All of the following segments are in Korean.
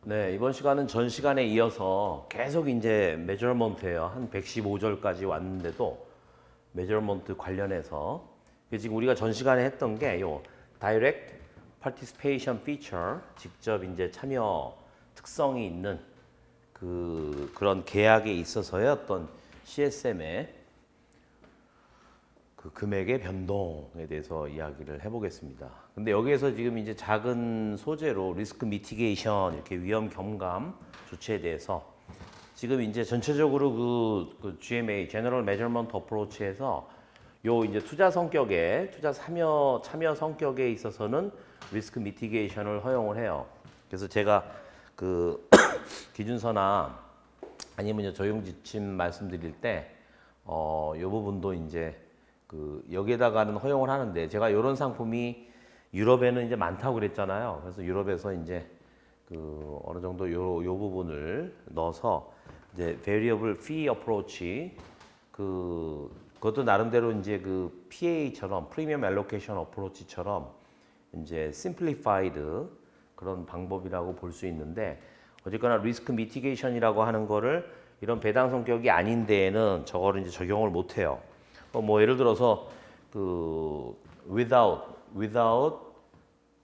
네, 이번 시간은 전 시간에 이어서 계속 이제 메저먼트예요. 한 115절까지 왔는데도 메저먼트 관련해서 지금 우리가 전 시간에 했던 게 요 Direct Participation Feature, 직접 이제 참여 특성이 있는 그런 계약에 있어서의 어떤 CSM의 그 금액의 변동에 대해서 이야기를 해보겠습니다. 근데 여기에서 지금 이제 작은 소재로 리스크 미티게이션, 이렇게 위험 경감 조치에 대해서 지금 이제 전체적으로 그 GMA (General Measurement Approach에서 요 이제 투자 성격에, 투자 참여 성격에 있어서는 리스크 미티게이션을 허용을 해요. 그래서 제가 그 기준서나 아니면 이제 적용 지침 말씀드릴 때 요 부분도 이제 여기에다가는 허용을 하는데, 제가 이런 상품이 유럽에는 이제 많다고 그랬잖아요. 그래서 유럽에서 이제 어느 정도 요 부분을 넣어서 이제 variable fee approach, 그것도 나름대로 이제 PA처럼 프리미엄 알로케이션 어프로치처럼 이제 simplified 그런 방법이라고 볼 수 있는데, 어쨌거나 리스크 미티게이션이라고 하는 거를 이런 배당 성격이 아닌 데에는 저거를 이제 적용을 못 해요. 뭐 예를 들어서 without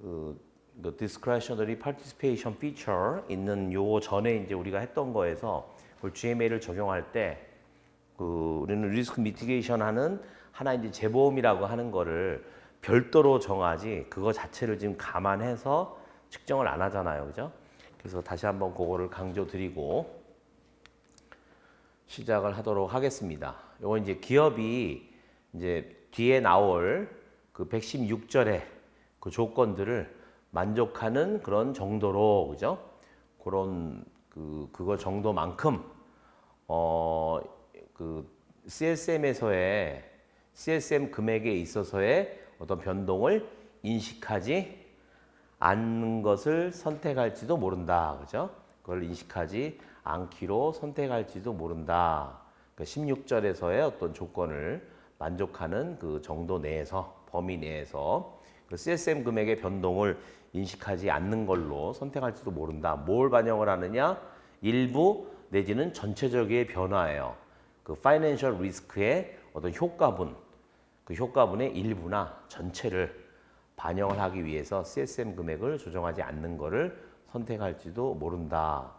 the discretionary participation feature 있는 요 전에 이제 우리가 했던 거에서 그 GMA를 적용할 때 우리는 리스크 미티게이션 하는 하나 이제 재보험이라고 하는 거를 별도로 정하지, 그거 자체를 지금 감안해서 측정을 안 하잖아요. 그죠? 그래서 다시 한번 그거를 강조드리고 시작을 하도록 하겠습니다. 요거 이제 기업이 이제 뒤에 나올 그 116절의 그 조건들을 만족하는 그런 정도로, 그죠? 그런 그거 정도만큼 CSM에서의 CSM 금액에 있어서의 어떤 변동을 인식하지 않는 것을 선택할지도 모른다. 그죠? 그걸 인식하지 않기로 선택할지도 모른다. 그러니까 16절에서의 어떤 조건을 만족하는 그 정도 내에서, 범위 내에서 그 CSM 금액의 변동을 인식하지 않는 걸로 선택할지도 모른다. 뭘 반영을 하느냐? 일부 내지는 전체적인 변화예요. 그 파이낸셜 리스크의 어떤 효과분, 그 효과분의 일부나 전체를 반영을 하기 위해서 CSM 금액을 조정하지 않는 것을 선택할지도 모른다.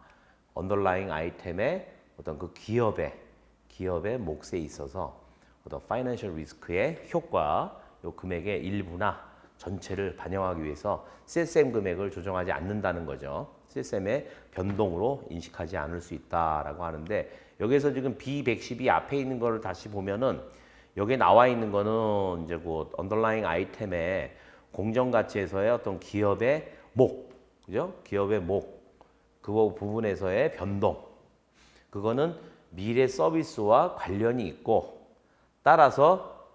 언더라잉 아이템의 어떤 그 기업의 몫에 있어서 어떤 파이낸셜 리스크의 효과, 요 금액의 일부나 전체를 반영하기 위해서 CSM 금액을 조정하지 않는다는 거죠. CSM의 변동으로 인식하지 않을 수 있다라고 하는데, 여기에서 지금 B112 앞에 있는 거를 다시 보면은 여기에 나와 있는 거는 이제 그 언더라잉 아이템의 공정 가치에서의 어떤 기업의 목, 그죠? 기업의 목, 그 부분에서의 변동, 그거는 미래 서비스와 관련이 있고, 따라서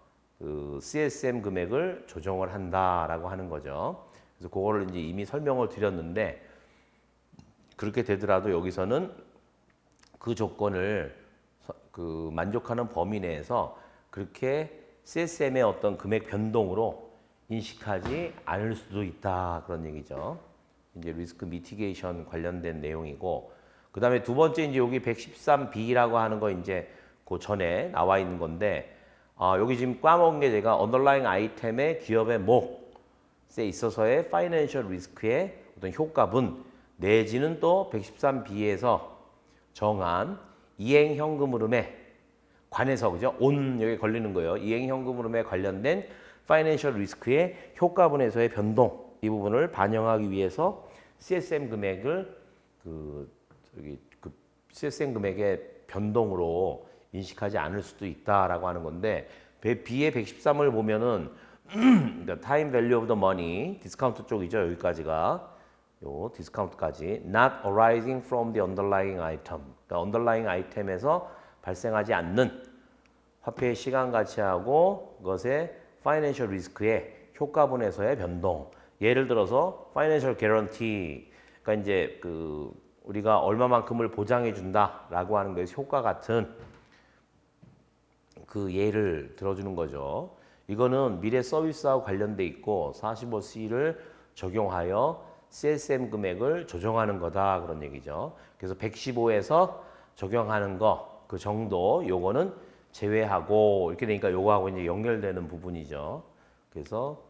CSM 금액을 조정을 한다라고 하는 거죠. 그래서 그거를 이제 이미 설명을 드렸는데, 그렇게 되더라도 여기서는 그 조건을 만족하는 범위 내에서 그렇게 CSM의 어떤 금액 변동으로 인식하지 않을 수도 있다, 그런 얘기죠. 이제 리스크 미티게이션 관련된 내용이고, 그 다음에 두 번째 이제 여기 113B라고 하는 거 이제 그 전에 나와 있는 건데, 여기 지금 까먹은 게, 제가 언더라잉 아이템의 기업의 몫에 있어서의 파이낸셜 리스크의 어떤 효과분 내지는 또 113B에서 정한 이행 현금 흐름에 관해서, 그죠? 여기 걸리는 거예요. 이행 현금 흐름에 관련된 파이낸셜 리스크의 효과분에서의 변동, 이 부분을 반영하기 위해서 CSM 금액을 CSM 금액의 변동으로 인식하지 않을 수도 있다라고 하는 건데, B의 113을 보면은 time value of the money 디스카운트 쪽이죠. 여기까지가 요 디스카운트까지 not arising from the underlying item, 그러니까 underlying 아이템에서 발생하지 않는 화폐의 시간 가치하고 그것의 파이낸셜 리스크의 효과분에서의 변동. 예를 들어서 파이낸셜 개런티, 그러니까 이제 우리가 얼마만큼을 보장해 준다라고 하는 것의 효과 같은 그 예를 들어주는 거죠. 이거는 미래 서비스와 관련돼 있고 45C를 적용하여 CSM 금액을 조정하는 거다 그런 얘기죠. 그래서 115에서 적용하는 거 그 정도 요거는 제외하고 이렇게 되니까 요거하고 이제 연결되는 부분이죠. 그래서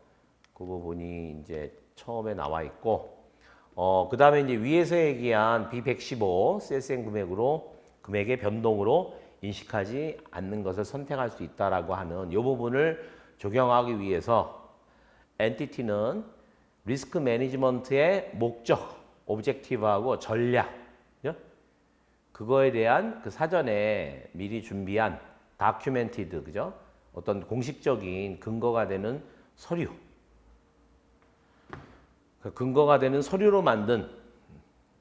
그 부분이 이제 처음에 나와 있고 그 다음에 이제 위에서 얘기한 B115 CSM 금액의 변동으로 인식하지 않는 것을 선택할 수 있다라고 하는 이 부분을 적용하기 위해서 엔티티는 리스크 매니지먼트의 목적, 오브젝티브하고 전략 그거에 대한 그 사전에 미리 준비한 다큐멘티드 그죠? 어떤 공식적인 근거가 되는 서류 그 근거가 되는 서류로 만든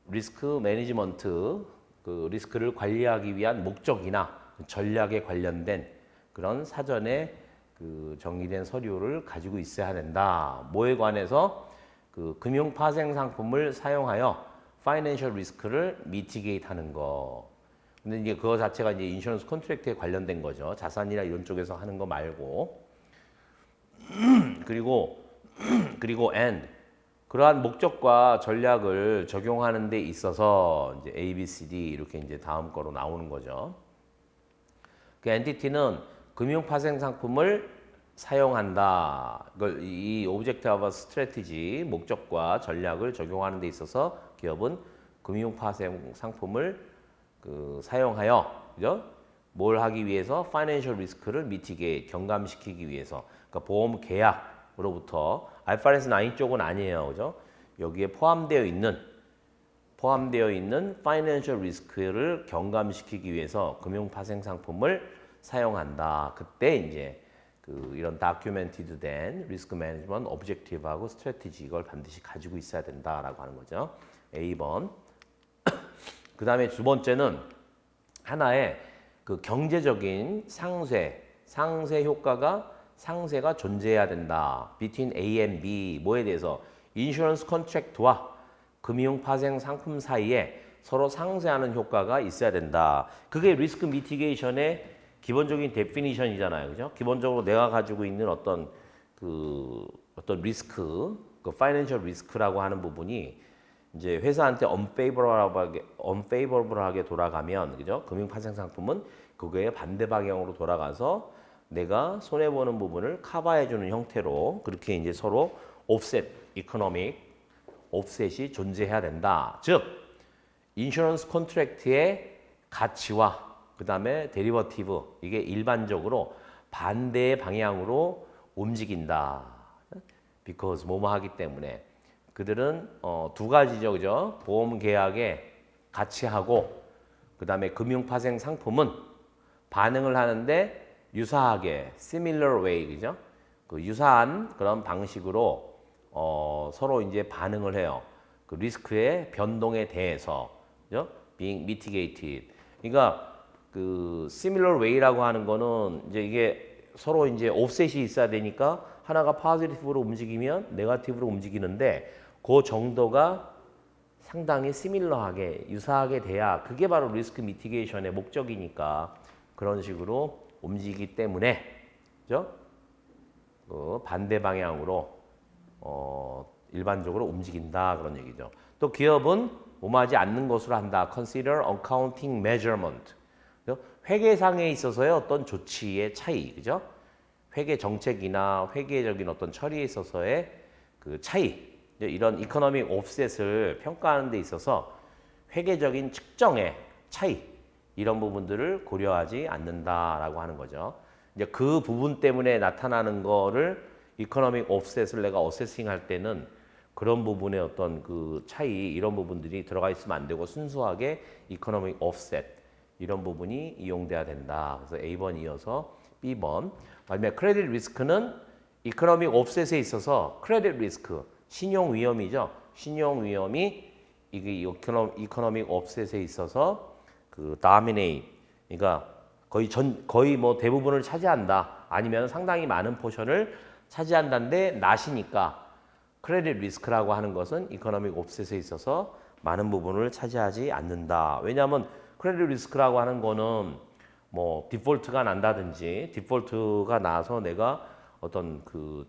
리스크 매니지먼트 그 리스크를 관리하기 위한 목적이나 전략에 관련된 그런 사전에 그 정리된 서류를 가지고 있어야 된다. 뭐에 관해서 그 금융 파생 상품을 사용하여 파이낸셜 리스크를 미티게이트 하는 거. 근데 이제 그거 자체가 이제 인슈런스 컨트랙트에 관련된 거죠. 자산이나 이런 쪽에서 하는 거 말고. 그리고 and 그러한 목적과 전략을 적용하는 데 있어서 이제 A, B, C, D 이렇게 이제 다음 거로 나오는 거죠. 그 엔티티는 금융 파생 상품을 사용한다. 이걸 이 오브젝트 오브 스트래티지 목적과 전략을 적용하는 데 있어서 기업은 금융 파생 상품을 그 사용하여 그죠? 뭘 하기 위해서 파이낸셜 리스크를 미티게 경감시키기 위해서 그러니까 보험 계약으로부터 IFRS 9 쪽은 아니에요. 그죠? 여기에 포함되어 있는 파이낸셜 리스크를 경감시키기 위해서 금융 파생 상품을 사용한다. 그때 이제 그 이런 다큐멘티드 된 리스크 매니지먼트 오브젝티브하고 스트래티지 이걸 반드시 가지고 있어야 된다라고 하는 거죠. A번. 그다음에 두 번째는 하나의 그 경제적인 상쇄 효과가 상쇄가 존재해야 된다. between A and B 뭐에 대해서 인슈런스 컨트랙트와 금융 파생 상품 사이에 서로 상쇄하는 효과가 있어야 된다. 그게 리스크 미티게이션의 기본적인 데피니션이잖아요. 그죠? 기본적으로 내가 가지고 있는 어떤 리스크, 그 파이낸셜 리스크라고 하는 부분이 이제 회사한테 unfavorable하게 돌아가면 그죠? 금융 파생 상품은 그거에 반대 방향으로 돌아가서 내가 손해 보는 부분을 커버해 주는 형태로 그렇게 이제 서로 offset, economic offset이 존재해야 된다. 즉 인슈런스 컨트랙트의 가치와 그다음에 데리버티브 이게 일반적으로 반대의 방향으로 움직인다. because 뭐뭐 하기 때문에 그들은 두 가지죠. 그죠? 보험 계약의 가치하고 그다음에 금융 파생 상품은 반응을 하는데 유사하게 similar way 그죠? 그 유사한 그런 방식으로 서로 이제 반응을 해요. 그 리스크의 변동에 대해서 그죠? being mitigated. 그러니까 그 similar way라고 하는 거는 이제 이게 서로 이제 offset이 있어야 되니까 하나가 positive로 움직이면 네거티브로 움직이는데 그 정도가 상당히 similar하게 유사하게 돼야 그게 바로 리스크 미티게이션의 목적이니까 그런 식으로 움직이기 때문에 그죠? 그 반대 방향으로 일반적으로 움직인다 그런 얘기죠. 또 기업은 오마지 않는 것으로 한다. Consider accounting measurement. 회계상에 있어서의 어떤 조치의 차이, 그죠? 회계 정책이나 회계적인 어떤 처리에 있어서의 그 차이, 이런 이코노믹 옵셋을 평가하는 데 있어서 회계적인 측정의 차이 이런 부분들을 고려하지 않는다라고 하는 거죠. 이제 그 부분 때문에 나타나는 거를 이코노믹 옵셋을 내가 어세싱 할 때는 그런 부분의 어떤 그 차이 이런 부분들이 들어가 있으면 안 되고 순수하게 이코노믹 옵셋 이런 부분이 이용돼야 된다. 그래서 A번 이어서 B번. 그다음에 크레딧 리스크는 이코노믹 옵셋에 있어서 크레딧 리스크, 신용 위험이죠. 신용 위험이 이게 이코노믹 옵셋에 있어서 그 dominate, 그러니까 거의 뭐 대부분을 차지한다. 아니면 상당히 많은 포션을 차지한다는데 나시니까 크레딧 리스크라고 하는 것은 이코노믹 옵셋에 있어서 많은 부분을 차지하지 않는다. 왜냐하면 크레딧 리스크라고 하는 거는 뭐 디폴트가 난다든지 디폴트가 나서 내가 어떤 그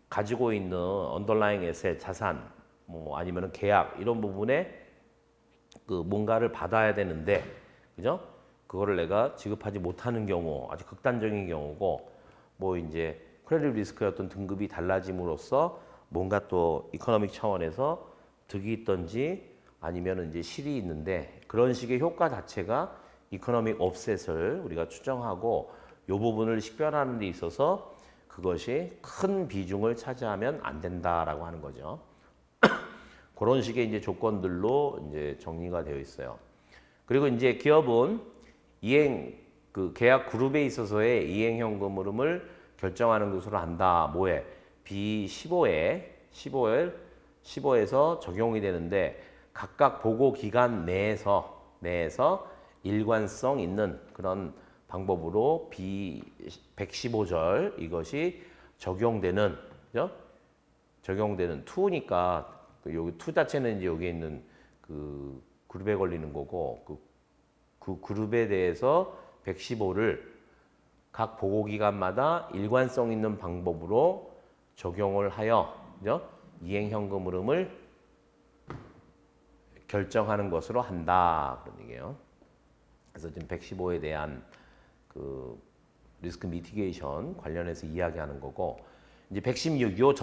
가지고 있는 언더라잉 에셋 자산 뭐 아니면은 계약 이런 부분에 그 뭔가를 받아야 되는데, 그죠? 그거를 내가 지급하지 못하는 경우, 아주 극단적인 경우고, 뭐 이제 크레딧 리스크의 어떤 등급이 달라짐으로써 뭔가 또 이코노믹 차원에서 득이 있던지 아니면 이제 실이 있는데, 그런 식의 효과 자체가 이코노믹 옵셋을 우리가 추정하고 이 부분을 식별하는 데 있어서 그것이 큰 비중을 차지하면 안 된다라고 하는 거죠. 그런 식의 이제 조건들로 이제 정리가 되어 있어요. 그리고 이제 기업은 그 계약 그룹에 있어서의 이행 현금 흐름을 결정하는 것으로 한다. 뭐에? B15에서 적용이 되는데, 각각 보고 기간 내에서 일관성 있는 그런 방법으로 B115절 이것이 적용되는, 그죠? 적용되는 투니까 여기 투 자체는 이제 여기 있는 그 그룹에 걸리는 거고, 그 그룹에 대해서 115를 각 보고 기간마다 일관성 있는 방법으로 적용을 하여, 그죠? 이행 현금 흐름을 결정하는 것으로 한다, 그런 얘기예요. 그래서 지금 115에 대한 그 리스크 미티게이션 관련해서 이야기하는 거고, 이제 116, 요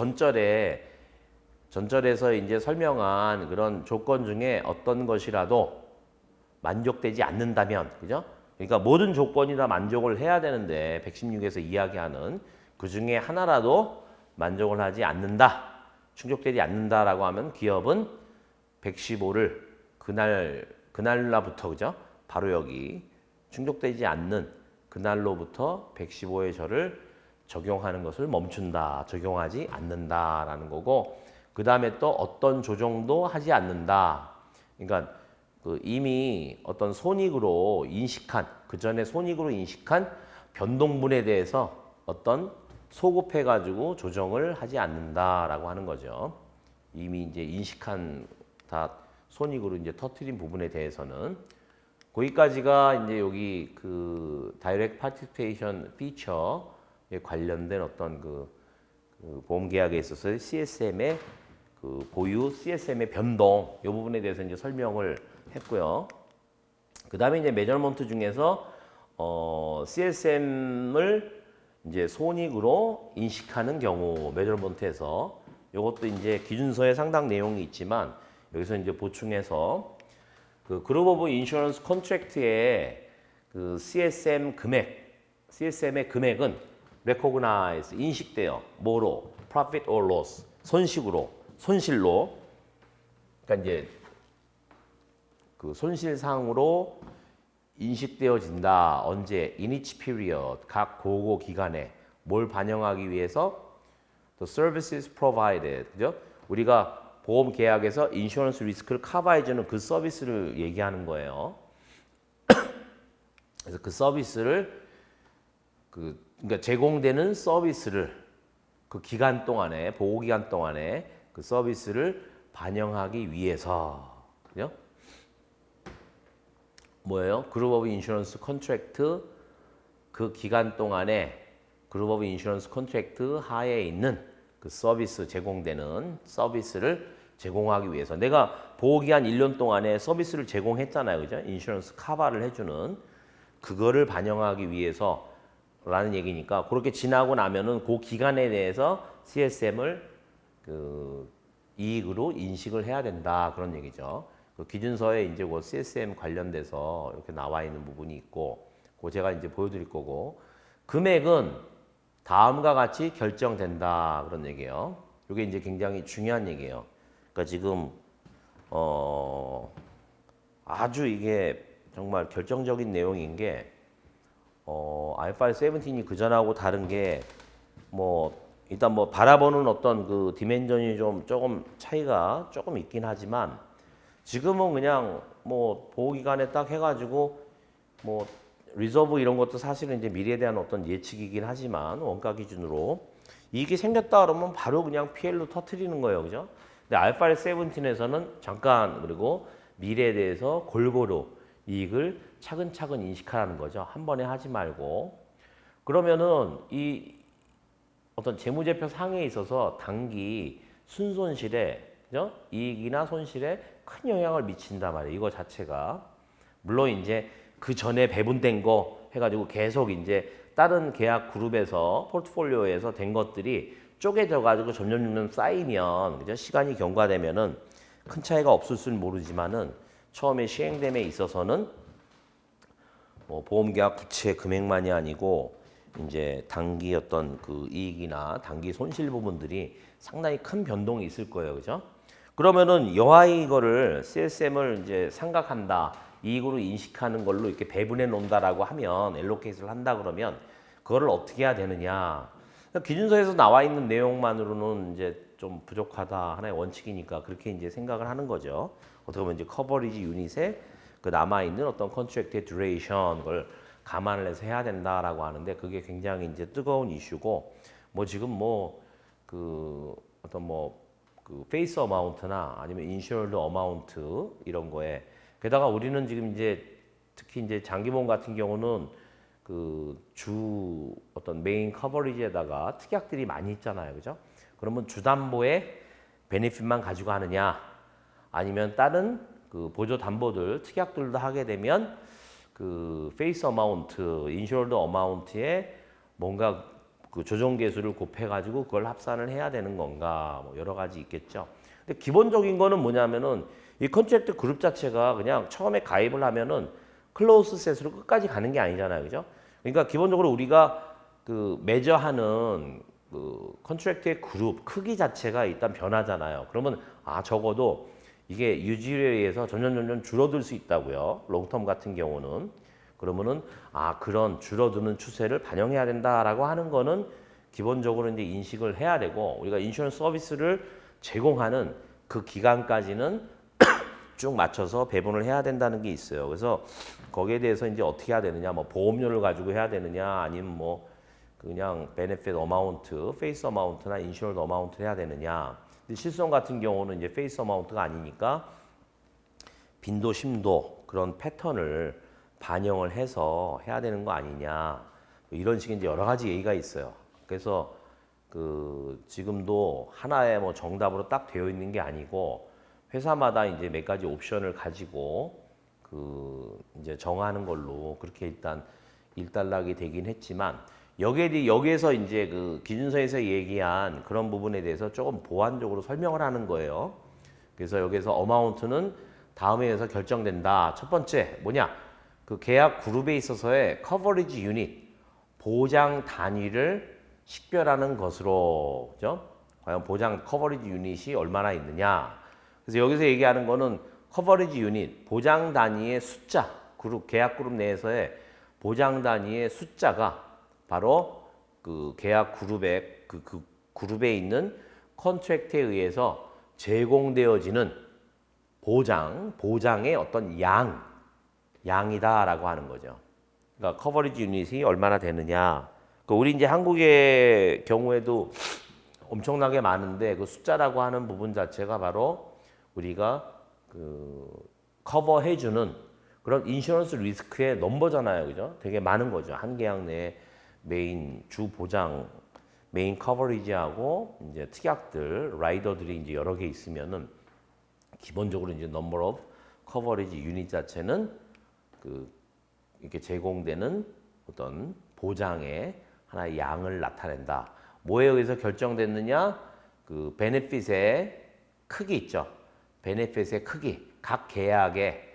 전절에서 이제 설명한 그런 조건 중에 어떤 것이라도 만족되지 않는다면, 그죠? 그러니까 모든 조건이 다 만족을 해야 되는데 116에서 이야기하는 그 중에 하나라도 만족을 하지 않는다, 충족되지 않는다라고 하면 기업은 115를 그날로부터, 그죠? 바로 여기 충족되지 않는 그날로부터 115의 절을 적용하는 것을 멈춘다, 적용하지 않는다라는 거고, 그 다음에 또 어떤 조정도 하지 않는다. 그러니까 그 이미 어떤 손익으로 인식한, 그 전에 손익으로 인식한 변동분에 대해서 어떤 소급해가지고 조정을 하지 않는다라고 하는 거죠. 이미 이제 인식한 다 손익으로 이제 터트린 부분에 대해서는, 거기까지가 이제 여기 그 다이렉트 파티시페이션 피처에 관련된 어떤 그 보험 계약에 있어서 CSM의 그 보유 CSM의 변동 이 부분에 대해서 이제 설명을 했고요. 그 다음에 이제 메저먼트 중에서 CSM을 이제 손익으로 인식하는 경우 메저먼트에서 이것도 이제 기준서에 상당 내용이 있지만 여기서 이제 보충해서 그 그룹 오브 인슈런스 컨트랙트의 그 CSM의 금액은 recognize 인식돼요. 뭐로? profit or loss 손실로. 그러니까 이제 그 손실상으로 인식되어진다. 언제? in each period 각 보고 기간에 뭘 반영하기 위해서? The services provided, 그죠? 우리가 보험 계약에서 인슈런스 리스크를 커버해주는 그 서비스를 얘기하는 거예요. 그래서 그 서비스를 그러니까 제공되는 서비스를 그 기간 동안에 보호 기간 동안에 그 서비스를 반영하기 위해서, 그죠? 뭐예요? 그룹 오브 인슈런스 컨트랙트 그 기간 동안에 그룹 오브 인슈런스 컨트랙트 하에 있는 그 서비스 제공되는 서비스를 제공하기 위해서 내가 보호기간 1년 동안에 서비스를 제공했잖아요. 그죠? 인슈런스 커버를 해주는 그거를 반영하기 위해서라는 얘기니까 그렇게 지나고 나면은 그 기간에 대해서 CSM을 그 이익으로 인식을 해야 된다. 그런 얘기죠. 그 기준서에 이제 그 CSM 관련돼서 이렇게 나와 있는 부분이 있고 그 제가 이제 보여드릴 거고 금액은 다음과 같이 결정된다. 그런 얘기예요. 이게 이제 굉장히 중요한 얘기예요. 그러니까 지금 아주 이게 정말 결정적인 내용인 게 IFRS 17이 그전하고 다른 게 뭐 일단 뭐 바라보는 어떤 그 디멘전이 좀 조금 차이가 조금 있긴 하지만 지금은 그냥 뭐 보호기간에 딱 해가지고 뭐 리저브 이런 것도 사실은 이제 미래에 대한 어떤 예측이긴 하지만 원가 기준으로 이익이 생겼다 그러면 바로 그냥 PL로 터트리는 거예요. 그죠? 근데 IFRS 17에서는 잠깐 그리고 미래에 대해서 골고루 이익을 차근차근 인식하라는 거죠. 한 번에 하지 말고. 그러면은 이 어떤 재무제표 상에 있어서 단기 순손실에 그죠? 이익이나 손실에 큰 영향을 미친단 말이에요. 이거 자체가. 물론 이제 그 전에 배분된 거 해가지고 계속 이제 다른 계약 그룹에서 포트폴리오에서 된 것들이 쪼개져 가지고 점점 쌓이면 그죠? 시간이 경과되면은 큰 차이가 없을 수는 모르지만은 처음에 시행됨에 있어서는 뭐 보험계약 부채 금액만이 아니고 이제 단기 어떤 그 이익이나 단기 손실 부분들이 상당히 큰 변동이 있을 거예요, 그죠? 그러면은 여하의 이거를 CSM을 이제 생각한다, 이익으로 인식하는 걸로 이렇게 배분해 놓는다라고 하면 엘로케이트를 한다 그러면 그거를 어떻게 해야 되느냐? 기준서에서 나와 있는 내용만으로는 이제 좀 부족하다 하나의 원칙이니까 그렇게 이제 생각을 하는 거죠. 어떻게 보면 이제 커버리지 유닛에 그 남아 있는 어떤 컨트랙트의 듀레이션 걸 감안을 해서 해야 된다라고 하는데 그게 굉장히 이제 뜨거운 이슈고 뭐 지금 뭐 그 어떤 뭐 그 페이스 어마운트나 아니면 인슈어드 어마운트 이런 거에 게다가 우리는 지금 이제 특히 이제 장기보험 같은 경우는 그 주 어떤 메인 커버리지에다가 특약들이 많이 있잖아요, 그죠? 그러면 주담보의 베네핏만 가지고 하느냐, 아니면 다른 그 보조 담보들 특약들도 하게 되면 그 페이스 어마운트, 인슈어드 어마운트에 뭔가 그 조정 계수를 곱해가지고 그걸 합산을 해야 되는 건가, 뭐 여러 가지 있겠죠. 근데 기본적인 거는 뭐냐면은 이 컨트랙트 그룹 자체가 그냥 처음에 가입을 하면은 클로즈 셋으로 끝까지 가는 게 아니잖아요, 그죠? 그러니까 기본적으로 우리가 그 매저하는 그 컨트랙트의 그룹 크기 자체가 일단 변하잖아요. 그러면 적어도 이게 유지에 의해서 점점 줄어들 수 있다고요. 롱텀 같은 경우는. 그러면은 그런 줄어드는 추세를 반영해야 된다라고 하는 거는 기본적으로 이제 인식을 해야 되고, 우리가 인슈런스 서비스를 제공하는 그 기간까지는 쭉 맞춰서 배분을 해야 된다는 게 있어요. 그래서 거기에 대해서 이제 어떻게 해야 되느냐, 뭐 보험료를 가지고 해야 되느냐, 아니면 뭐 그냥 베네핏 어마운트, 페이스 어마운트나 인슈어드 어마운트를 해야 되느냐. 근데 실손 같은 경우는 이제 페이스 어마운트가 아니니까 빈도, 심도 그런 패턴을 반영을 해서 해야 되는 거 아니냐. 이런 식의 이제 여러 가지 얘기가 있어요. 그래서 그 지금도 하나의 뭐 정답으로 딱 되어 있는 게 아니고 회사마다 이제 몇 가지 옵션을 가지고 그 이제 정하는 걸로 그렇게 일단 일단락이 되긴 했지만 여기에서 이제 그 기준서에서 얘기한 그런 부분에 대해서 조금 보완적으로 설명을 하는 거예요. 그래서 여기서 어마운트는 다음에 의해서 결정된다. 첫 번째 뭐냐? 그 계약 그룹에 있어서의 커버리지 유닛, 보장 단위를 식별하는 것으로, 그죠? 과연 보장 커버리지 유닛이 얼마나 있느냐? 그래서 여기서 얘기하는 거는 커버리지 유닛, 보장 단위의 숫자, 그룹 계약 그룹 내에서의 보장 단위의 숫자가 바로 그 계약 그룹의 그 그룹에 있는 컨트랙트에 의해서 제공되어지는 보장의 어떤 양이다라고 하는 거죠. 그러니까 커버리지 유닛이 얼마나 되느냐. 그러니까 우리 이제 한국의 경우에도 엄청나게 많은데 그 숫자라고 하는 부분 자체가 바로 우리가 그 커버해주는 그런 인슈런스 리스크의 넘버잖아요, 그죠? 되게 많은 거죠. 한 계약 내에 메인 주 보장, 메인 커버리지하고 이제 특약들, 라이더들이 이제 여러 개 있으면은 기본적으로 이제 넘버 오브 커버리지 유닛 자체는 그 이렇게 제공되는 어떤 보장의 하나의 양을 나타낸다. 뭐에 의해서 결정됐느냐? 그 베네핏의 크기 있죠. 베네핏의 크기, 각 계약의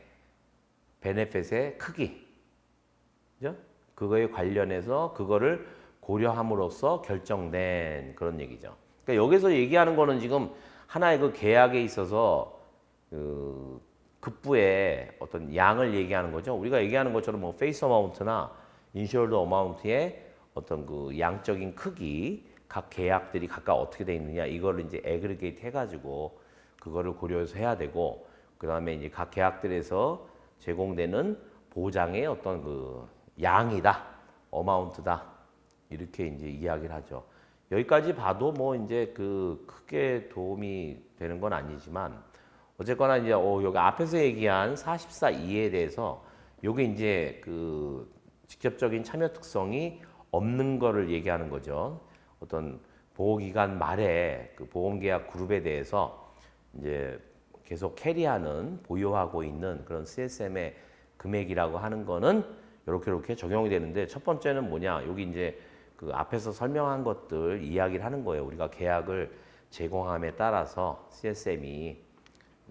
베네핏의 크기, 그죠? 그거에 관련해서 그거를 고려함으로써 결정된 그런 얘기죠. 그러니까 여기서 얘기하는 거는 지금 하나의 그 계약에 있어서 그 급부의 어떤 양을 얘기하는 거죠. 우리가 얘기하는 것처럼 뭐 페이스 어마운트나 인슈어드 어마운트의 어떤 그 양적인 크기, 각 계약들이 각각 어떻게 돼 있느냐 이거를 이제 애그리게이트 해가지고 그거를 고려해서 해야 되고, 그 다음에 이제 각 계약들에서 제공되는 보장의 어떤 그 양이다, 어마운트다 이렇게 이제 이야기를 하죠. 여기까지 봐도 뭐 이제 그 크게 도움이 되는 건 아니지만 어쨌거나 이제 여기 앞에서 얘기한 44(2)에 대해서 요게 이제 그 직접적인 참여 특성이 없는 거를 얘기하는 거죠. 어떤 보호기간 말에 그 보험계약 그룹에 대해서 이제 계속 캐리하는 보유하고 있는 그런 CSM의 금액이라고 하는 거는 이렇게 적용이 되는데 첫 번째는 뭐냐? 여기 이제 그 앞에서 설명한 것들 이야기를 하는 거예요. 우리가 계약을 제공함에 따라서 CSM이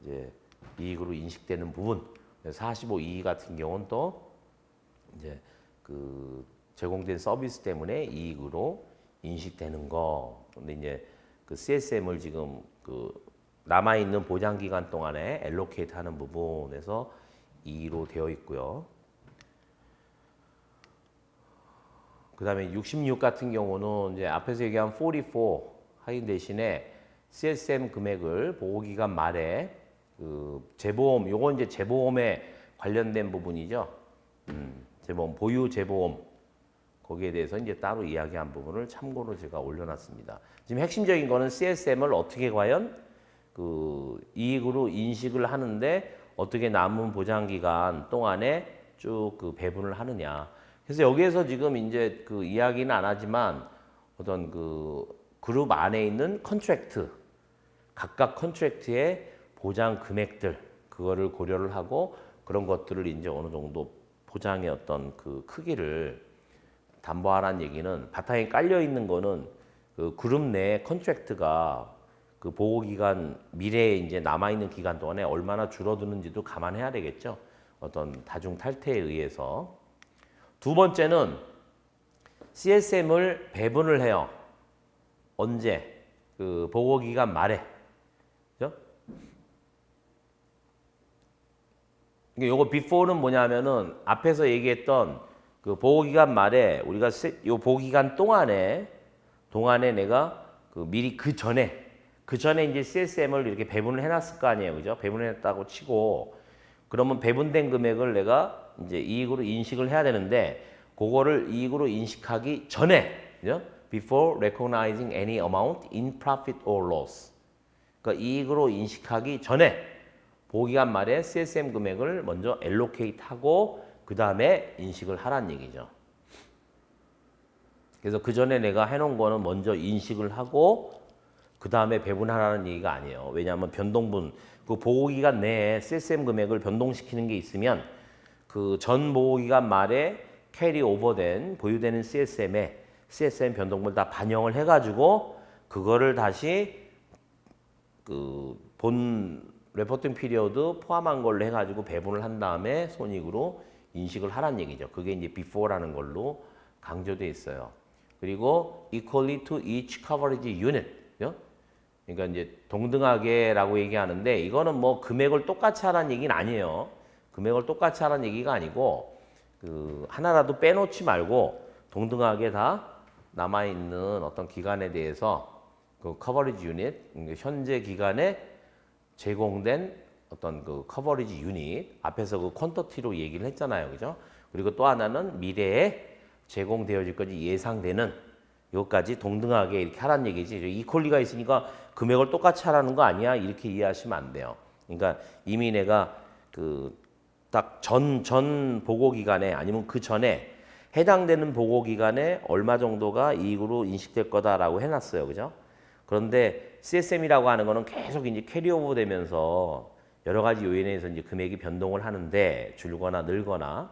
이제 이익으로 인식되는 부분. 45E 같은 경우는 또 이제 그 제공된 서비스 때문에 이익으로 인식되는 거. 근데 이제 그 CSM을 지금 그 남아 있는 보장 기간 동안에 엘로케이트 하는 부분에서 2로 되어 있고요. 그다음에 66 같은 경우는 이제 앞에서 얘기한 44 하인 대신에 CSM 금액을 보호 기간 말에 그 재보험, 요건 이제 재보험에 관련된 부분이죠. 재보험, 보유 재보험 거기에 대해서 이제 따로 이야기한 부분을 참고로 제가 올려놨습니다. 지금 핵심적인 거는 CSM을 어떻게 과연 그 이익으로 인식을 하는데 어떻게 남은 보장 기간 동안에 쭉 그 배분을 하느냐. 그래서 여기에서 지금 이제 그 이야기는 안 하지만 어떤 그 그룹 안에 있는 컨트랙트, 각각 컨트랙트의 보장 금액들 그거를 고려를 하고 그런 것들을 이제 어느 정도 보장의 어떤 그 크기를 담보하라는 얘기는 바탕에 깔려 있는 거는 그 그룹 내 컨트랙트가 그 보호 기간 미래에 이제 남아 있는 기간 동안에 얼마나 줄어드는지도 감안해야 되겠죠. 어떤 다중 탈퇴에 의해서. 두 번째는 CSM을 배분을 해요. 언제? 그 보호 기간 말에. 그죠? 요거 before는 뭐냐면은 앞에서 얘기했던 그 보호 기간 말에 우리가 요 보호 기간 동안에 내가 그 미리 그 전에 이제 CSM을 이렇게 배분을 해놨을 거 아니에요, 그죠? 배분을 했다고 치고 그러면 배분된 금액을 내가 이제 이익으로 인식을 해야 되는데 그거를 이익으로 인식하기 전에, 그죠? Before recognizing any amount in profit or loss. 그러니까 이익으로 인식하기 전에 보호기간 말에 CSM 금액을 먼저 allocate 하고 그 다음에 인식을 하란 얘기죠. 그래서 그 전에 내가 해놓은 거는 먼저 인식을 하고 그 다음에 배분하라는 얘기가 아니에요. 왜냐하면 변동분, 그 보호기간 내에 CSM 금액을 변동시키는 게 있으면 그 전 보호기간 말에 캐리 오버된 보유되는 CSM에 CSM 변동분을 다 반영을 해가지고 그거를 다시 그 본 레포팅 피리어드 포함한 걸로 해가지고 배분을 한 다음에 손익으로 인식을 하란 얘기죠. 그게 이제 before라는 걸로 강조돼 있어요. 그리고 equally to each coverage unit. 그러니까 이제 동등하게라고 얘기하는데 이거는 뭐 금액을 똑같이 하라는 얘기는 아니에요. 금액을 똑같이 하라는 얘기가 아니고 그 하나라도 빼놓지 말고 동등하게 다 남아 있는 어떤 기간에 대해서 그 커버리지 유닛, 현재 기간에 제공된 어떤 그 커버리지 유닛 앞에서 그 퀀터티로 얘기를 했잖아요, 그죠? 그리고 또 하나는 미래에 제공되어질 것이 예상되는 이것까지 동등하게 이렇게 하라는 얘기지. 이퀄리가 있으니까 금액을 똑같이 하라는 거 아니야? 이렇게 이해하시면 안 돼요. 그러니까 이미 내가 그 딱 전 보고 기간에 아니면 그 전에 해당되는 보고 기간에 얼마 정도가 이익으로 인식될 거다라고 해놨어요, 그죠? 그런데 CSM이라고 하는 거는 계속 이제 캐리오버 되면서 여러 가지 요인에 의해서 이제 금액이 변동을 하는데 줄거나 늘거나.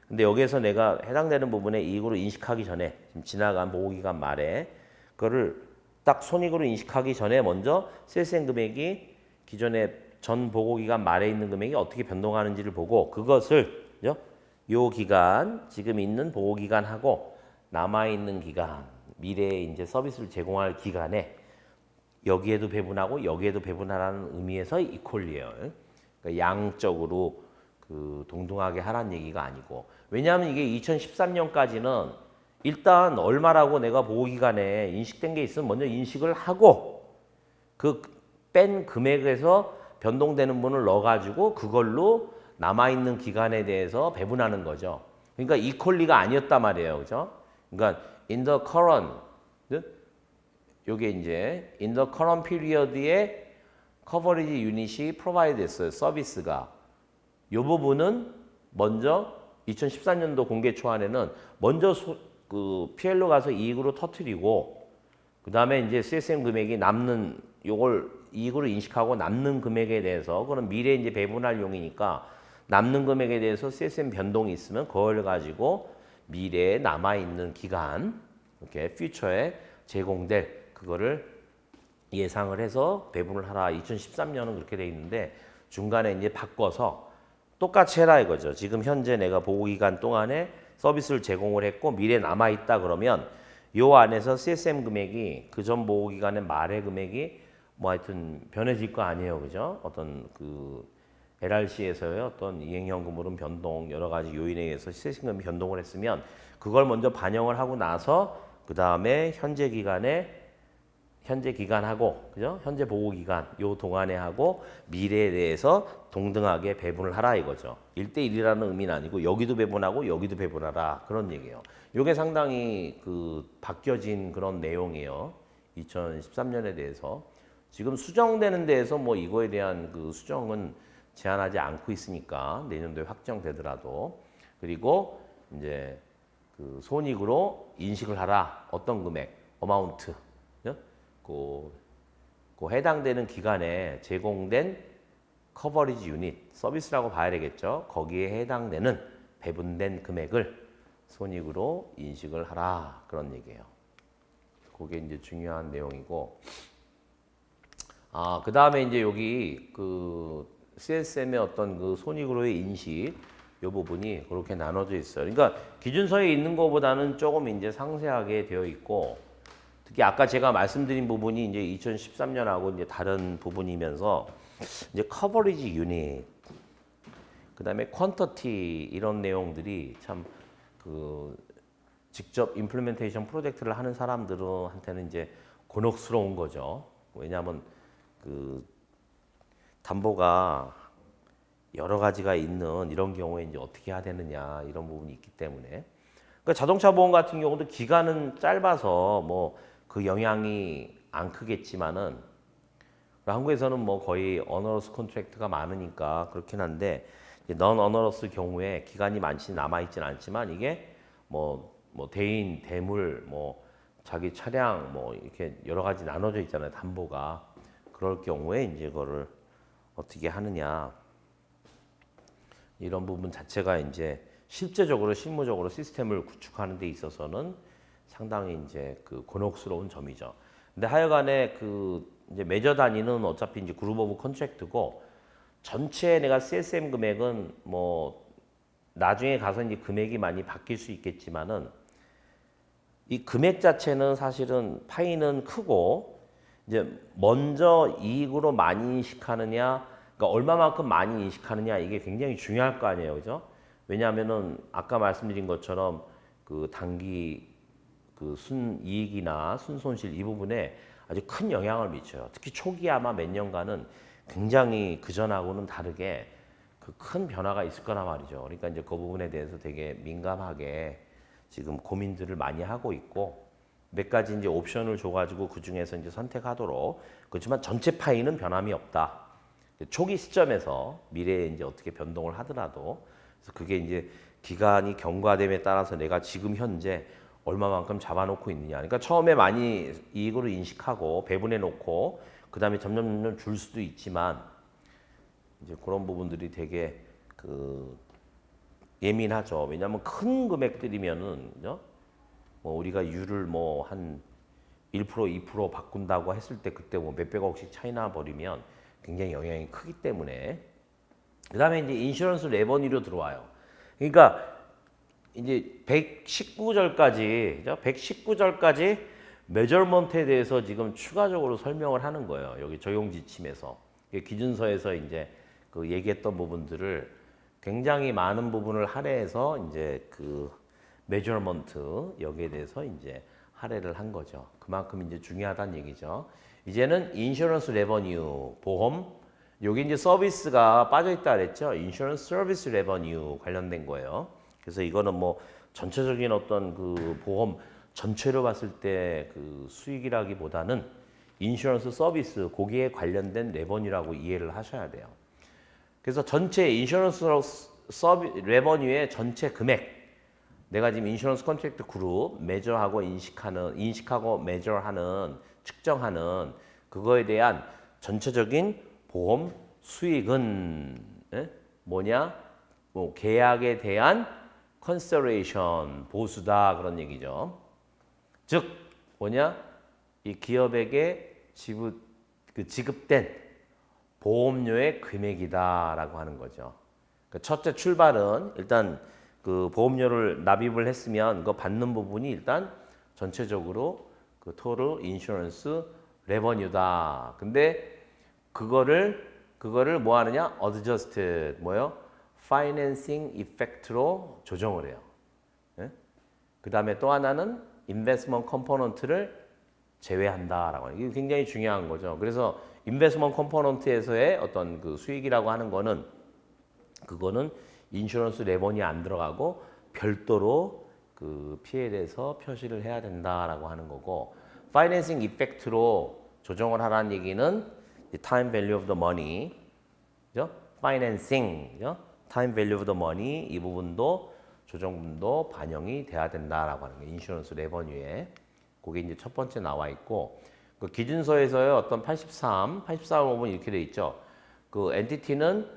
근데 여기에서 내가 해당되는 부분에 이익으로 인식하기 전에 지금 지나간 보호기간 말에 그거를 딱 손익으로 인식하기 전에 먼저 CSM 금액이 기존에 전 보호기간 말에 있는 금액이 어떻게 변동하는지를 보고 그것을 요 기간 지금 있는 보호기간하고 남아있는 기간 미래에 이제 서비스를 제공할 기간에 여기에도 배분하고 여기에도 배분하라는 의미에서 이퀄리예요. 그러니까 양적으로 그 동등하게 하라는 얘기가 아니고 왜냐하면 이게 2013년까지는 일단 얼마라고 내가 보호기간에 인식된 게 있으면 먼저 인식을 하고 그 뺀 금액에서 변동되는 분을 넣어가지고 그걸로 남아있는 기간에 대해서 배분하는 거죠. 그러니까 이퀄리가 아니었단 말이에요. 그죠? 그러니까 in the current 요게 이제 in the current period에 coverage unit이 provide 됐어요. 서비스가. 요 부분은 먼저 2014년도 공개 초안에는 먼저 그 PL로 가서 이익으로 터뜨리고 그 다음에 이제 CSM 금액이 남는 요걸 이익으로 인식하고 남는 금액에 대해서 그건 미래에 이제 배분할 용이니까 남는 금액에 대해서 CSM 변동이 있으면 그걸 가지고 미래에 남아 있는 기간 이렇게 퓨처에 제공될 그거를 예상을 해서 배분을 하라. 2013년은 그렇게 돼 있는데 중간에 이제 바꿔서 똑같이 해라 이거죠. 지금 현재 내가 보호기간 동안에 서비스를 제공을 했고 미래에 남아 있다 그러면 요 안에서 CSM 금액이 그 전 보호기간의 말의 금액이 뭐 하여튼 변해질 거 아니에요, 그죠? 어떤 그 LRC에서의 어떤 이행현금흐름 변동 여러 가지 요인에 의해서 CSM 금액이 변동을 했으면 그걸 먼저 반영을 하고 나서 그 다음에 현재 기간하고 그죠? 현재 보호 기간 요 동안에 하고 미래에 대해서 동등하게 배분을 하라 이거죠. 1대1이라는 의미는 아니고 여기도 배분하고 여기도 배분하라 그런 얘기예요. 요게 상당히 그 바뀌어진 그런 내용이에요. 2013년에 대해서 지금 수정되는 데에서 뭐 이거에 대한 그 수정은 제한하지 않고 있으니까 내년도에 확정되더라도 그리고 이제 그 손익으로 인식을 하라 어떤 금액 어마운트 그 해당되는 기간에 제공된 커버리지 유닛 서비스라고 봐야 되겠죠. 거기에 해당되는 배분된 금액을 손익으로 인식을 하라 그런 얘기예요. 그게 이제 중요한 내용이고 그 다음에 이제 여기 그 CSM의 어떤 그 손익으로의 인식 이 부분이 그렇게 나눠져 있어요. 그러니까 기준서에 있는 것보다는 조금 이제 상세하게 되어 있고 특히 아까 제가 말씀드린 부분이 이제 2013년하고 이제 다른 부분이면서 이제 커버리지 유닛, 그다음에 퀀터티 이런 내용들이 참 그 직접 임플리멘테이션 프로젝트를 하는 사람들한테는 이제 곤혹스러운 거죠. 왜냐하면 그 담보가 여러 가지가 있는 이런 경우에 이제 어떻게 해야 되느냐 이런 부분이 있기 때문에 그러니까 자동차 보험 같은 경우도 기간은 짧아서 뭐 그 영향이 안 크겠지만은 한국에서는 뭐 거의 어너러스 컨트랙트가 많으니까 그렇긴 한데 넌 어너러스 경우에 기간이 많이 남아 있지는 않지만 이게 뭐 대인 대물 뭐 자기 차량 뭐 이렇게 여러 가지 나눠져 있잖아요 담보가 그럴 경우에 이제 그거를 어떻게 하느냐 이런 부분 자체가 이제 실제적으로 실무적으로 시스템을 구축하는 데 있어서는 상당히 이제 그 곤혹스러운 점이죠. 근데 하여간에 그 이제 매저 단위는 어차피 이제 그룹 오브 컨트랙트고 전체 내가 CSM 금액은 뭐 나중에 가서 이제 금액이 많이 바뀔 수 있겠지만은 이 금액 자체는 사실은 파이는 크고 이제 먼저 이익으로 많이 인식하느냐 그러니까 얼마만큼 많이 인식하느냐 이게 굉장히 중요할 거 아니에요. 그죠? 왜냐하면은 아까 말씀드린 것처럼 그 단기 그 순이익이나 순손실 이 부분에 아주 큰 영향을 미쳐요. 특히 초기에 아마 몇 년간은 굉장히 그전하고는 다르게 그 큰 변화가 있을 거란 말이죠. 그러니까 이제 그 부분에 대해서 되게 민감하게 지금 고민들을 많이 하고 있고 몇 가지 이제 옵션을 줘가지고 그 중에서 이제 선택하도록 그렇지만 전체 파이는 변함이 없다. 초기 시점에서 미래에 이제 어떻게 변동을 하더라도 그래서 그게 이제 기간이 경과됨에 따라서 내가 지금 현재 얼마만큼 잡아놓고 있느냐. 그러니까 처음에 많이 이익으로 인식하고 배분해 놓고 그 다음에 점점 줄 수도 있지만 이제 그런 부분들이 되게 그 예민하죠. 왜냐하면 큰 금액들이면은 뭐 우리가 율을 뭐 한 1% 2% 바꾼다고 했을 때 그때 뭐 몇백억씩 차이 나 버리면 굉장히 영향이 크기 때문에 그다음에 이제 인슈런스 레버니로 들어와요. 그러니까 이제 119절까지 119절까지 메저먼트에 대해서 지금 추가적으로 설명을 하는 거예요. 여기 적용 지침에서 기준서에서 이제 그 얘기했던 부분들을 굉장히 많은 부분을 할애해서 이제 그 메저먼트 여기에 대해서 이제 할애를 한 거죠. 그만큼 이제 중요하다는 얘기죠. 이제는 인슈런스 레버뉴 보험 여기 이제 서비스가 빠져 있다 그랬죠. 인슈런스 서비스 레버뉴 관련된 거예요. 그래서 이거는 뭐 전체적인 어떤 그 보험 전체로 봤을 때 그 수익이라기보다는 인슈런스 서비스 거기에 관련된 레버뉴라고 이해를 하셔야 돼요. 그래서 전체 인슈런스 레버뉴의 전체 금액 내가 지금 인슈런스 컨트랙트 그룹 매저하고 인식하고 매저하는 측정하는 그거에 대한 전체적인 보험 수익은 뭐냐? 뭐 계약에 대한 컨시더레이션 보수다 그런 얘기죠. 즉 뭐냐? 이 기업에게 지급된 보험료의 금액이다라고 하는 거죠. 그러니까 첫째 출발은 일단 그 보험료를 납입을 했으면 그 받는 부분이 일단 전체적으로 그 토tal 인슈런스 레버뉴다. 근데 그거를 뭐 하느냐? adjusted 뭐요? financing effect로 조정을 해요. 예? 그다음에 또 하나는 investment component를 제외한다라고 하는 이게 굉장히 중요한 거죠. 그래서 investment component에서의 어떤 그 수익이라고 하는 거는 그거는 인슈런스 레버뉴에 안 들어가고 별도로 그 P&L에서 표시를 해야 된다라고 하는 거고 파이낸싱 이펙트로 조정을 하라는 얘기는 time value of the money, 그죠? 파이낸싱, 그죠? time value of the money 이 부분도 조정분도 반영이 돼야 된다라고 하는 거예요. 인슈런스 레버뉴에 그게 이제 첫 번째 나와 있고 그 기준서에서의 어떤 83 보면 이렇게 돼 있죠. 그 엔티티는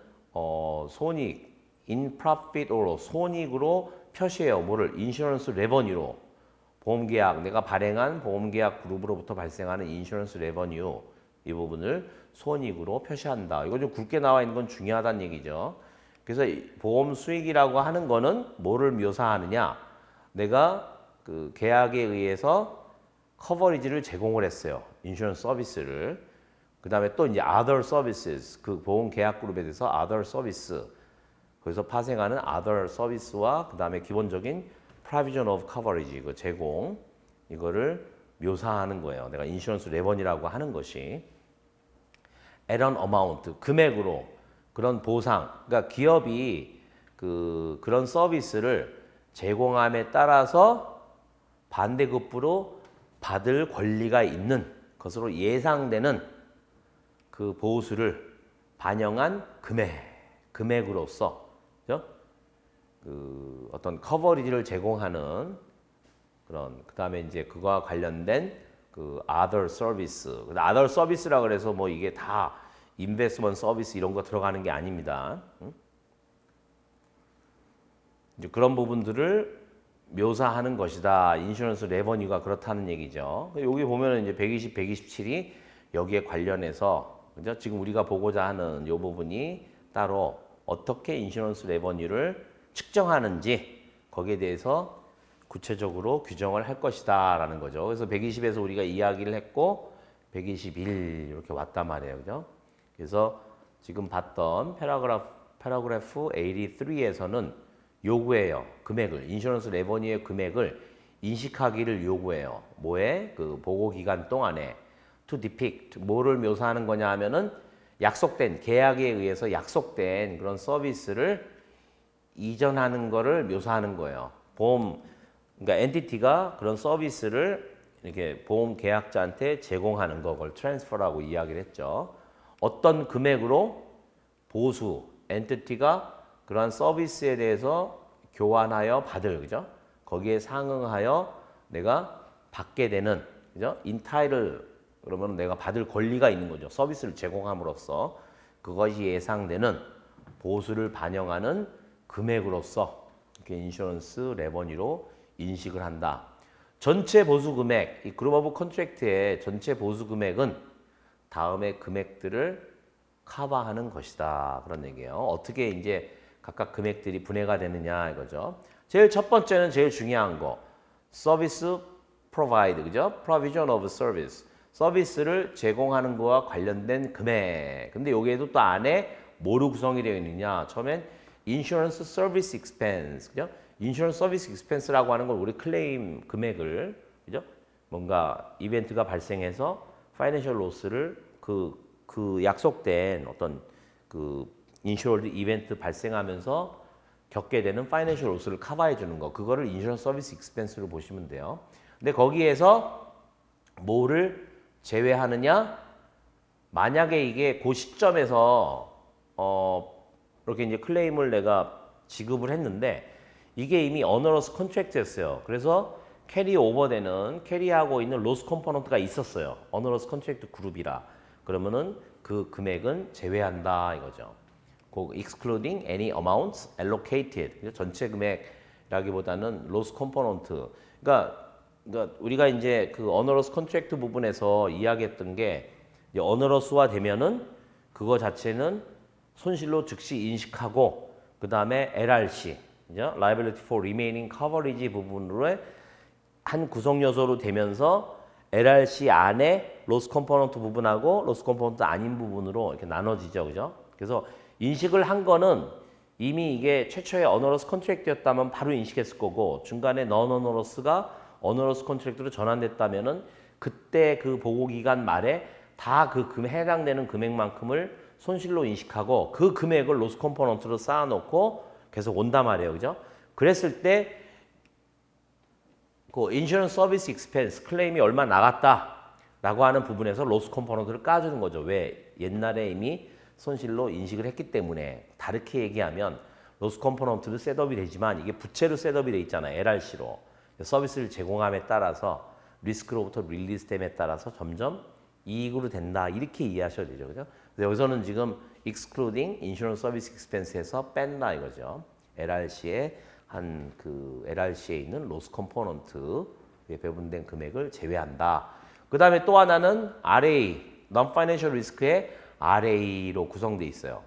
손익, in profit으로 손익으로 표시해요. 뭐를 인슈런스 레버뉴로 보험계약 내가 발행한 보험계약 그룹으로부터 발생하는 인슈런스 레버뉴 이 부분을 손익으로 표시한다. 이거 좀 굵게 나와 있는 건 중요하다는 얘기죠. 그래서 보험 수익이라고 하는 거는 뭐를 묘사하느냐? 내가 그 계약에 의해서 커버리지를 제공을 했어요. 인슈런스 서비스를. 그 다음에 또 이제 other services, 그 보험 계약 그룹에 대해서 other service, 거기서 파생하는 other service와 그 다음에 기본적인 provision of coverage, 그 제공, 이거를 묘사하는 거예요. 내가 인슈런스 레버니라고 하는 것이. at an amount, 금액으로 그런 보상, 그러니까 기업이 그런 서비스를 제공함에 따라서 반대급부로 받을 권리가 있는 것으로 예상되는 그 보수를 반영한 금액으로서 그죠? 그 어떤 커버리지를 제공하는 그런 그다음에 이제 그거와 관련된 그 other service, other service라 그래서 뭐 이게 다 인베스트먼트 서비스 이런 거 들어가는 게 아닙니다. 이제 그런 부분들을 묘사하는 것이다. 인슈런스 레버뉴가 그렇다는 얘기죠. 여기 보면은 이제 120, 127이 여기에 관련해서 그죠? 지금 우리가 보고자 하는 이 부분이 따로 어떻게 인슈런스 레버뉴를 측정하는지 거기에 대해서 구체적으로 규정을 할 것이다라는 거죠. 그래서 120에서 우리가 이야기를 했고 121 이렇게 왔단 말이에요. 그죠? 그래서 지금 봤던 패러그래프 83에서는 요구해요. 금액을, 인슈런스 레버뉴의 금액을 인식하기를 요구해요. 뭐에? 그 보고 기간 동안에 to depict, 뭐를 묘사하는 거냐 하면은 약속된, 계약에 의해서 약속된 그런 서비스를 이전하는 거를 묘사하는 거예요. 그러니까 엔티티가 그런 서비스를 이렇게 보험 계약자한테 제공하는 거, 그걸 트랜스퍼라고 이야기를 했죠. 어떤 금액으로 보수, 엔티티가 그러한 서비스에 대해서 교환하여 받을, 그죠? 거기에 상응하여 내가 받게 되는, 그죠? 인타이틀, 그러면 내가 받을 권리가 있는 거죠. 서비스를 제공함으로써 그것이 예상되는 보수를 반영하는 금액으로서 이렇게 인슈런스 레버뉴로 인식을 한다. 전체 보수 금액, 이 그룹 오브 컨트랙트의 전체 보수 금액은 다음의 금액들을 커버하는 것이다. 그런 얘기예요. 어떻게 이제 각각 금액들이 분해가 되느냐 이거죠. 제일 첫 번째는 제일 중요한 거. 서비스 프로바이드, 그죠? provision of service. 서비스를 제공하는 거와 관련된 금액. 근데 여기에도 또 안에 뭐로 구성이 되어 있느냐? 처음엔 인슈런스 서비스 익스펜스, 그죠? 인슈런스 서비스 익스펜스라고 하는 건 우리 클레임 금액을, 그죠? 뭔가 이벤트가 발생해서 파이낸셜 로스를 그 약속된 어떤 그 인슈럴드 이벤트 발생하면서 겪게 되는 파이낸셜 로스를 커버해 주는 거. 그거를 인슈런스 서비스 익스펜스로 보시면 돼요. 근데 거기에서 뭐를 제외하느냐? 만약에 이게 그 시점에서 이렇게 이제 클레임을 내가 지급을 했는데 이게 이미 어너러스 컨트랙트였어요. 그래서 캐리 오버되는 캐리하고 있는 로스 컴포넌트가 있었어요. 어너러스 컨트랙트 그룹이라. 그러면은 그 금액은 제외한다 이거죠. 그 excluding any amounts allocated. 전체 금액이라기보다는 loss component. 그러니까 우리가 이제 그 onerous contract 부분에서 이야기했던 게 이제 onerous화 되면은 그거 자체는 손실로 즉시 인식하고 그 다음에 LRC, 그죠? liability for remaining coverage 부분으로 한 구성 요소로 되면서 LRC 안에 로스 컴포넌트 부분하고 로스 컴포넌트 아닌 부분으로 이렇게 나눠지죠, 그죠? 그래서 인식을 한 거는 이미 이게 최초의 어너러스 컨트랙트였다면 바로 인식했을 거고 중간에 넌 어너러스가 어너러스 컨트랙트로 전환됐다면은 그때 그 보고 기간 말에 다 그 해당되는 금액만큼을 손실로 인식하고 그 금액을 로스 컴포넌트로 쌓아놓고 계속 온단 말이에요, 그죠? 그랬을 때 그 인슈런스 서비스 익스펜스 클레임이 얼마 나갔다라고 하는 부분에서 로스 컴포넌트를 까주는 거죠. 왜? 옛날에 이미 손실로 인식을 했기 때문에. 다르게 얘기하면 로스 컴포넌트도 셋업이 되지만 이게 부채로 셋업이 돼 있잖아요. LRC로. 서비스를 제공함에 따라서 리스크로부터 릴리스됨에 따라서 점점 이익으로 된다. 이렇게 이해하셔도 되죠. 그죠? 그래서 여기서는 지금 excluding insurance service expense에서 뺀다 이거죠. LRC에 그 LRC에 있는 로스 컴포넌트에 배분된 금액을 제외한다. 그 다음에 또 하나는 RA, Non-Financial Risk의 RA로 구성되어 있어요.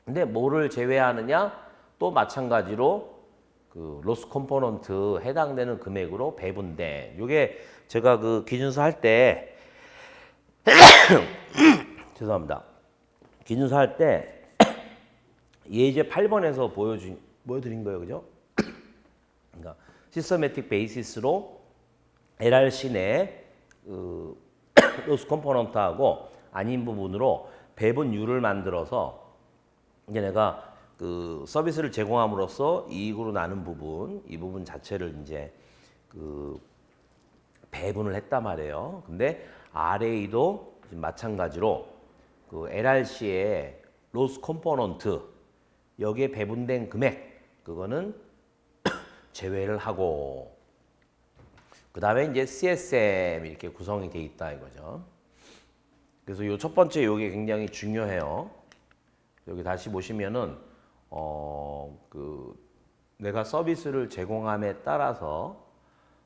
근데 뭐를 제외하느냐? 또 마찬가지로 그 로스 컴포넌트 해당되는 금액으로 배분된. 요게 제가 그 기준서 할 때 죄송합니다. 기준서 할 때 예제 8번에서 보여드린 거예요, 그죠? 그러니까 시스테매틱 베이시스로 LRC 내 로스 컴포넌트하고 아닌 부분으로 배분율을 만들어서 이제 내가 그 서비스를 제공함으로써 이익으로 나는 부분, 이 부분 자체를 이제 그 배분을 했단 말이에요. 근데 RA도 마찬가지로 그 LRC의 로스 컴포넌트 여기에 배분된 금액 그거는 제외를 하고 그 다음에 이제 CSM 이렇게 구성이 돼 있다 이거죠. 그래서 요 첫 번째 요게 굉장히 중요해요. 여기 다시 보시면은 그 내가 서비스를 제공함에 따라서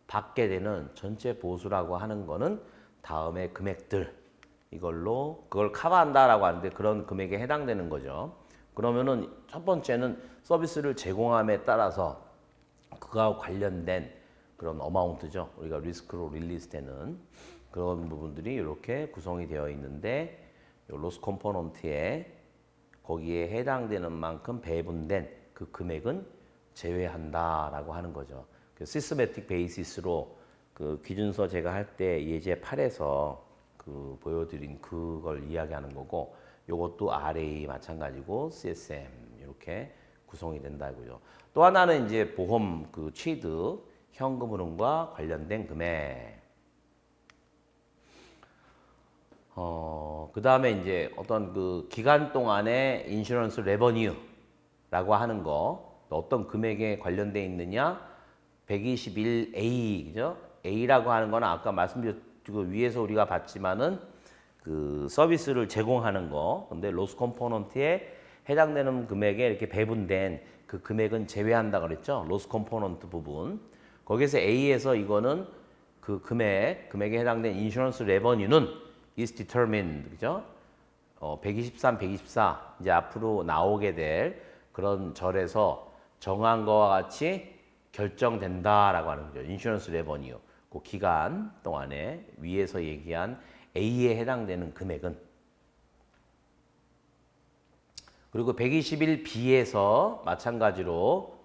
받게 되는 전체 보수라고 하는 거는 다음의 금액들 이걸로 그걸 커버한다라고 하는데 그런 금액에 해당되는 거죠. 그러면은 첫 번째는 서비스를 제공함에 따라서 그와 관련된 그런 어마운트죠. 우리가 리스크로 릴리스되는 그런 부분들이 이렇게 구성이 되어 있는데 로스 컴포넌트에 거기에 해당되는 만큼 배분된 그 금액은 제외한다라고 하는 거죠. 그 시스테매틱 베이시스로 그 기준서 제가 할 때 예제 8에서 그 보여드린 그걸 이야기하는 거고 요것도 RA 마찬가지고 CSM 이렇게 구성이 된다 이거죠. 또 하나는 이제 보험 그 취득 현금 흐름과 관련된 금액. 그 다음에 이제 어떤 그 기간 동안의 인슈런스 레버뉴라고 하는 거 어떤 금액에 관련돼 있느냐 121A 그죠? A라고 하는 거는 아까 말씀드렸고 위에서 우리가 봤지만은 그 서비스를 제공하는 거 근데 로스 컴포넌트에 해당되는 금액에 이렇게 배분된 그 금액은 제외한다 그랬죠? 로스 컴포넌트 부분 거기에서 A에서 이거는 그 금액에 해당된 인슈런스 레버뉴는 is determined 그죠? 123, 124 이제 앞으로 나오게 될 그런 절에서 정한 거와 같이 결정된다라고 하는 거죠. 인슈런스 레버뉴 그 기간 동안에 위에서 얘기한 A에 해당되는 금액은 그리고 121B에서 마찬가지로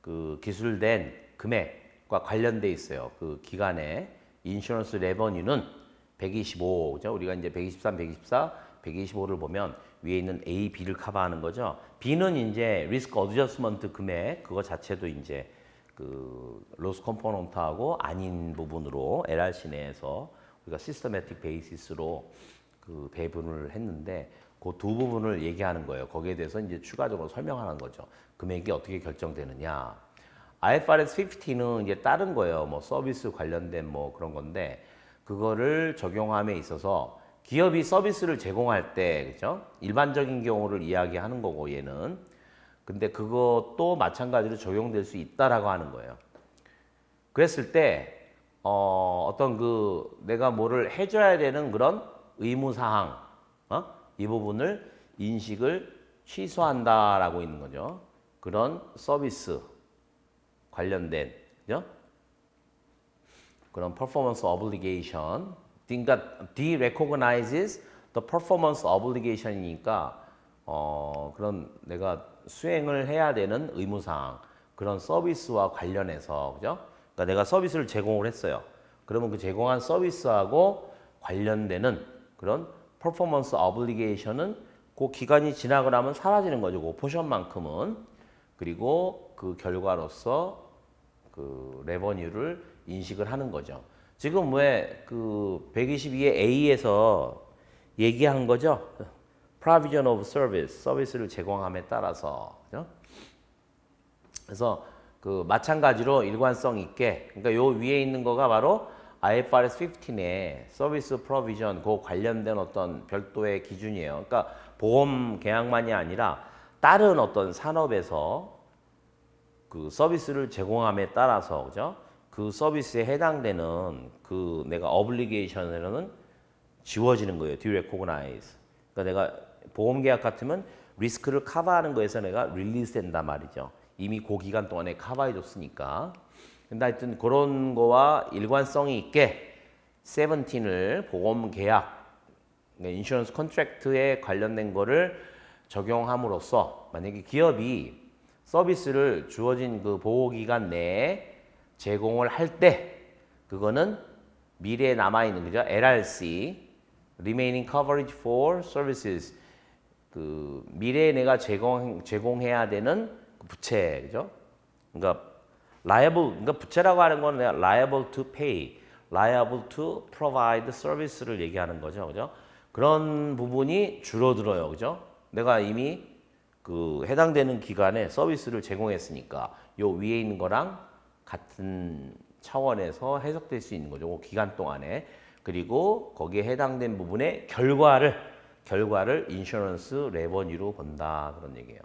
그 기술된 금액과 관련돼 있어요. 그 기간에 인슈런스 레버뉴는 125, 그죠? 우리가 이제 123, 124, 125를 보면 위에 있는 A, B를 커버하는 거죠. B는 이제 리스크 어드저스먼트 금액 그거 자체도 이제 그 로스 컴포넌트하고 아닌 부분으로 LRC 내에서 우리가 시스테매틱 베이시스로 그 배분을 했는데 그 두 부분을 얘기하는 거예요. 거기에 대해서 이제 추가적으로 설명하는 거죠. 금액이 어떻게 결정되느냐. IFRS 15는 이제 다른 거예요. 뭐 서비스 관련된 뭐 그런 건데 그거를 적용함에 있어서 기업이 서비스를 제공할 때, 그죠? 일반적인 경우를 이야기하는 거고 얘는. 근데 그것도 마찬가지로 적용될 수 있다라고 하는 거예요. 그랬을 때 어떤 그 내가 뭐를 해줘야 되는 그런 의무사항, 이 부분을 인식을 취소한다라고 있는 거죠. 그런 서비스 관련된, 그죠? 그런 performance obligation. 그러니까 derecognizes the performance obligation이니까 그런 내가 수행을 해야 되는 의무사항, 그런 서비스와 관련해서, 그죠? 그러니까 내가 서비스를 제공을 했어요. 그러면 그 제공한 서비스하고 관련되는 그런 퍼포먼스 어블리게이션은 그 기간이 지나고 나면 사라지는 거죠. 그 포션만큼은. 그리고 그 결과로서 그 레버뉴를 인식을 하는 거죠. 지금 왜 그 122의 A에서 얘기한 거죠. provision of service, 서비스를 제공함에 따라서. 그죠? 그래서 그 마찬가지로 일관성 있게, 그러니까 요 위에 있는 거가 바로 IFRS 15의 서비스 프로비전 그 관련된 어떤 별도의 기준이에요. 그러니까 보험 계약만이 아니라 다른 어떤 산업에서 그 서비스를 제공함에 따라서, 그죠? 그 서비스에 해당되는 그 내가 obligation에는 지워지는 거예요. derecognize. 그러니까 내가 보험 계약 같으면 리스크를 커버하는 거에서 내가 릴리스 된단 말이죠. 이미 그 기간 동안에 커버해 줬으니까. 근데 하여튼 그런 거와 일관성이 있게 17을 보험 계약, 인슈런스 컨트랙트에 관련된 거를 적용함으로써 만약에 기업이 서비스를 주어진 그 보호 기간 내에 제공을 할 때 그거는 미래에 남아 있는, 그죠? LRC Remaining Coverage for Services, 그 미래에 내가 제공해야 되는 그 부채, 그죠? 그러니까 liable, 그러니까 부채라고 하는 건 내가 liable to pay, liable to provide service를 얘기하는 거죠, 그죠? 그런 부분이 줄어들어요, 그죠? 내가 이미 그 해당되는 기간에 서비스를 제공했으니까 요 위에 있는 거랑 같은 차원에서 해석될 수 있는 거죠, 그 기간 동안에. 그리고 거기에 해당된 부분의 결과를 인슈런스 레버뉴로 본다, 그런 얘기예요.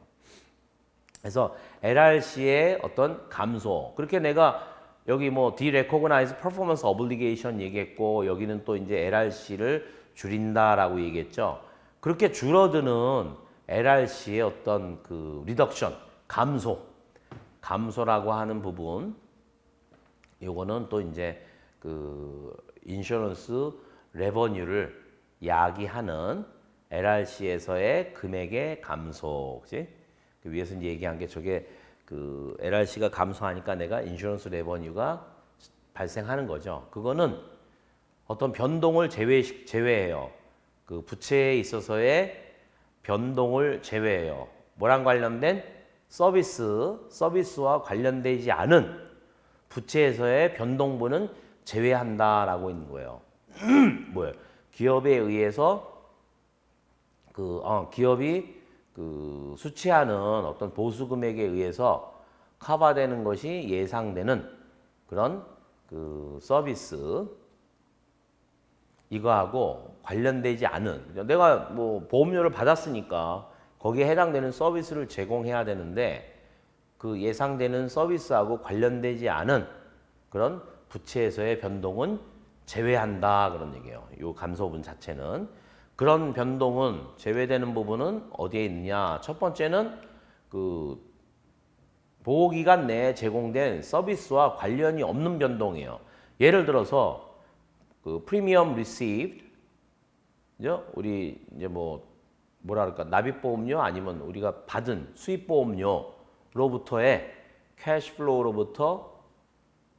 그래서 LRC의 어떤 감소, 그렇게 내가 여기 뭐 derecognize performance obligation 얘기했고 여기는 또 이제 LRC를 줄인다라고 얘기했죠. 그렇게 줄어드는 LRC의 어떤 그 리덕션, 감소라고 하는 부분, 요거는 또 이제 그 인슈런스 레버뉴를 야기하는 LRC에서의 금액의 감소, 그지? 그 위에서 이제 얘기한 게 저게 그 LRC가 감소하니까 내가 인슈런스 레버뉴가 발생하는 거죠. 그거는 어떤 변동을 제외해요. 그 부채에 있어서의 변동을 제외해요. 뭐랑 관련된? 서비스와 관련되지 않은 부채에서의 변동분은 제외한다라고 있는 거예요. 뭐예요? 기업에 의해서 기업이 그 수취하는 어떤 보수 금액에 의해서 커버되는 것이 예상되는 그런 그 서비스, 이거하고 관련되지 않은, 내가 뭐 보험료를 받았으니까 거기에 해당되는 서비스를 제공해야 되는데 그 예상되는 서비스하고 관련되지 않은 그런 부채에서의 변동은 제외한다, 그런 얘기예요. 이 감소분 자체는. 그런 변동은 제외되는 부분은 어디에 있느냐? 첫 번째는 그 보호기간 내에 제공된 서비스와 관련이 없는 변동이에요. 예를 들어서 그 프리미엄 리시브드, 그죠? 우리 이제 뭐랄까 납입보험료 아니면 우리가 받은 수입보험료로부터의 캐시플로우로부터,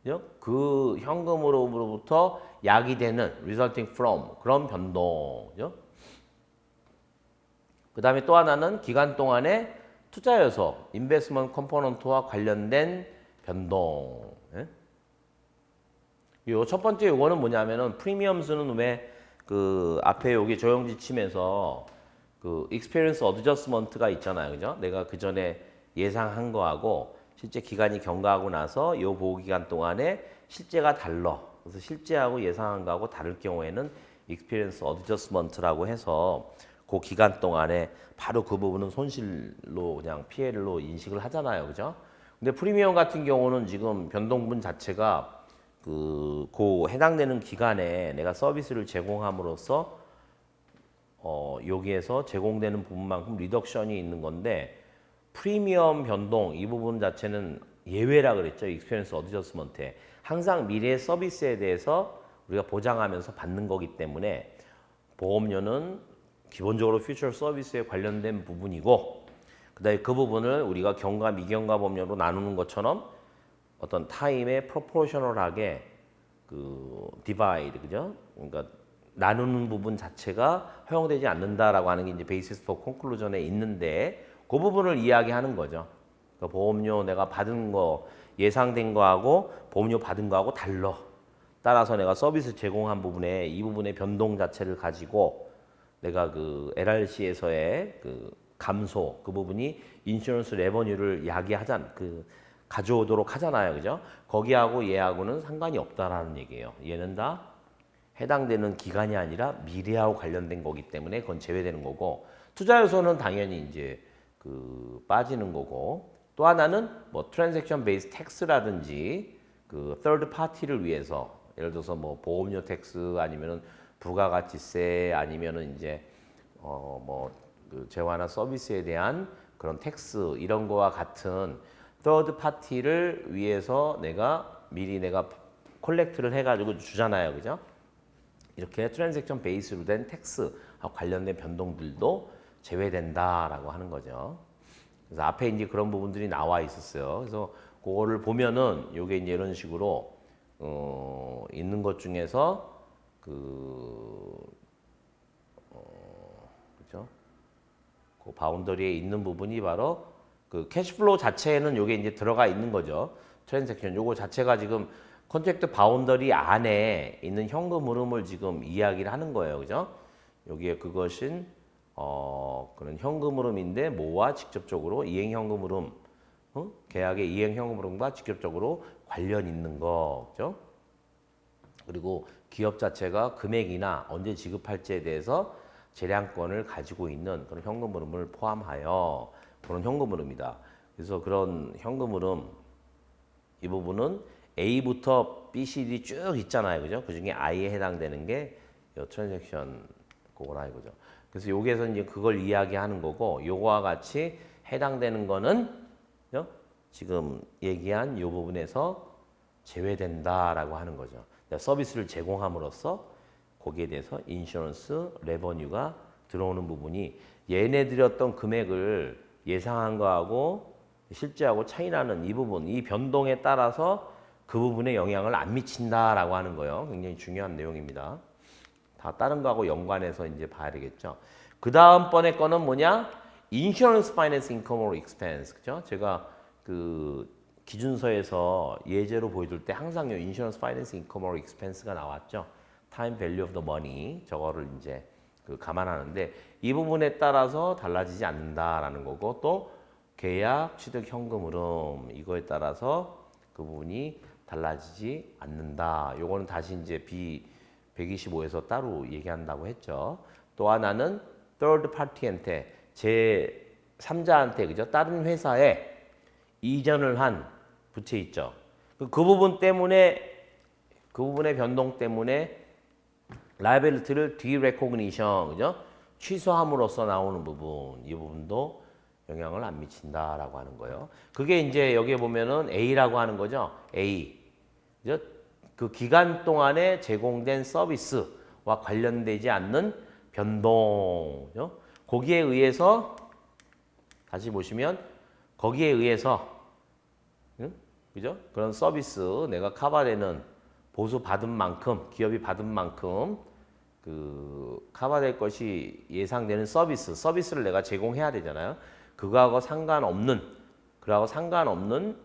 그죠? 그 현금으로부터 야기되는 resulting from 그런 변동, 그죠? 그 다음에 또 하나는 기간 동안에 투자 요소, 인베스트먼트 컴포넌트와 관련된 변동. 예? 요 첫 번째 요거는 뭐냐면은 프리미엄스는 왜 그 앞에 여기 조형지침에서 그 experience adjustment가 있잖아요, 그죠? 내가 그 전에 예상한 거하고 실제 기간이 경과하고 나서 요 보호 기간 동안에 실제가 달라. 그래서 실제하고 예상한 거하고 다를 경우에는 experience adjustment라고 해서 그 기간 동안에 바로 그 부분은 손실로 그냥 피해로 인식을 하잖아요, 그죠? 근데 프리미엄 같은 경우는 지금 변동분 자체가 그 해당되는 기간에 내가 서비스를 제공함으로써 여기에서 제공되는 부분만큼 리덕션이 있는 건데 프리미엄 변동 이 부분 자체는 예외라 그랬죠. 익스피리언스 어드저스먼트에 항상 미래의 서비스에 대해서 우리가 보장하면서 받는 거기 때문에 보험료는 기본적으로 퓨처 서비스에 관련된 부분이고 그다음에 그 부분을 우리가 경과 미경과 보험료로 나누는 것처럼 어떤 타임에 프로포셔널하게 그 디바이드 그죠? 그러니까 나누는 부분 자체가 허용되지 않는다라고 하는 게 이제 베이시스 포 콘클루전에 있는데 그 부분을 이야기하는 거죠. 그러니까 보험료 내가 받은 거 예상된 거하고 보험료 받은 거하고 달라. 따라서 내가 서비스 제공한 부분에 이 부분의 변동 자체를 가지고 내가 그 LRC에서의 그 감소 그 부분이 인슈런스 레버뉴를 야기하잖아. 그 가져오도록 하잖아요. 그죠? 거기하고 얘하고는 상관이 없다라는 얘기예요. 얘는 다 해당되는 기간이 아니라 미래하고 관련된 거기 때문에 그건 제외되는 거고 투자 요소는 당연히 이제 그 빠지는 거고 또 하나는 뭐 트랜잭션 베이스 텍스라든지 그 third 파티를 위해서 예를 들어서 뭐 보험료 텍스 아니면은 부가가치세 아니면은 이제 그 재화나 서비스에 대한 그런 텍스 이런 거와 같은 third 파티를 위해서 내가 미리 내가 콜렉트를 해가지고 주잖아요, 그죠? 이렇게 트랜잭션 베이스로 된 텍스와 관련된 변동들도 제외된다라고 하는 거죠. 그래서 앞에 이제 그런 부분들이 나와 있었어요. 그래서 그거를 보면은 요게 이제 이런 식으로 있는 것 중에서 그죠? 그 바운더리에 있는 부분이 바로 그 캐시플로우 자체에는 요게 이제 들어가 있는 거죠. 트랜잭션 요거 자체가 지금 컨트랙트 바운더리 안에 있는 현금 흐름을 지금 이야기를 하는 거예요. 그죠? 여기에 그것인 그런 현금 흐름인데 뭐와 직접적으로 이행 현금 흐름, 계약의 이행 현금 흐름과 직접적으로 관련 있는 거. 그죠? 그리고 기업 자체가 금액이나 언제 지급할지에 대해서 재량권을 가지고 있는 그런 현금 흐름을 포함하여 그런 현금 흐름이다. 그래서 그런 현금 흐름 이 부분은 A부터 B, C, D 쭉 있잖아요. 그죠? 그 중에 I에 해당되는 게 트랜잭션 그거라 이거죠. 그래서 여기에서 이제 그걸 이야기하는 거고 요거와 같이 해당되는 거는 지금 얘기한 이 부분에서 제외된다라고 하는 거죠. 서비스를 제공함으로써 거기에 대해서 인슈런스 레버뉴가 들어오는 부분이 얘네들이 어떤 금액을 예상한 거하고 실제하고 차이 나는 이 부분, 이 변동에 따라서 그 부분에 영향을 안 미친다라고 하는 거예요. 굉장히 중요한 내용입니다. 다 다른 거하고 연관해서 이제 봐야 되겠죠. 그 다음번에 거는 뭐냐? 인슈런스 파이낸스 인컴 오브 익스펜스. 그죠? 제가 그 기준서에서 예제로 보여줄 때 항상 이 인슈런스 파이낸스 인컴 오브 익스펜스가 나왔죠. 타임 밸류 오브 더 머니. 저거를 이제 그 감안하는데 이 부분에 따라서 달라지지 않는다라는 거고 또 계약 취득 현금 흐름 이거에 따라서 그 부분이 달라지지 않는다. 요거는 다시 이제 B125에서 따로 얘기한다고 했죠. 또 하나는 third party한테 제 3자한테 그죠? 다른 회사에 이전을 한 부채 있죠. 그 부분 때문에 그 부분의 변동 때문에 라이빌리티를 디레코그니션 그죠? 취소함으로써 나오는 부분 이 부분도 영향을 안 미친다라고 하는 거예요. 그게 이제 여기에 보면은 A라고 하는 거죠. A. 그죠? 그 기간 동안에 제공된 서비스와 관련되지 않는 변동. 그죠? 거기에 의해서 다시 보시면 거기에 의해서 그죠? 그런 서비스 내가 커버되는 보수 받은 만큼 기업이 받은 만큼 그 커버될 것이 예상되는 서비스를 내가 제공해야 되잖아요. 그거하고 상관없는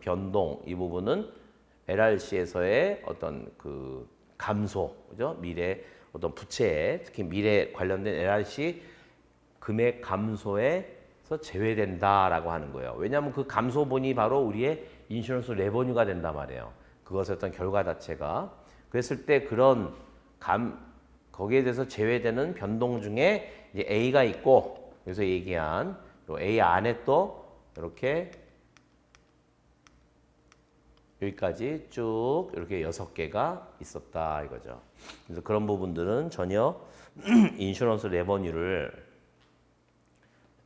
변동 이 부분은 LRC에서의 어떤 그 감소, 그죠? 미래 어떤 부채, 특히 미래 관련된 LRC 금액 감소에서 제외된다라고 하는 거예요. 왜냐하면 그 감소분이 바로 우리의 인슈런스 레버뉴가 된단 말이에요. 그것의 어떤 결과 자체가 그랬을 때 그런 거기에 대해서 제외되는 변동 중에 이제 A가 있고 여기서 얘기한 요 A 안에 또 이렇게 여기까지 쭉 이렇게 6개가 있었다 이거죠. 그래서 그런 부분들은 전혀 인슈런스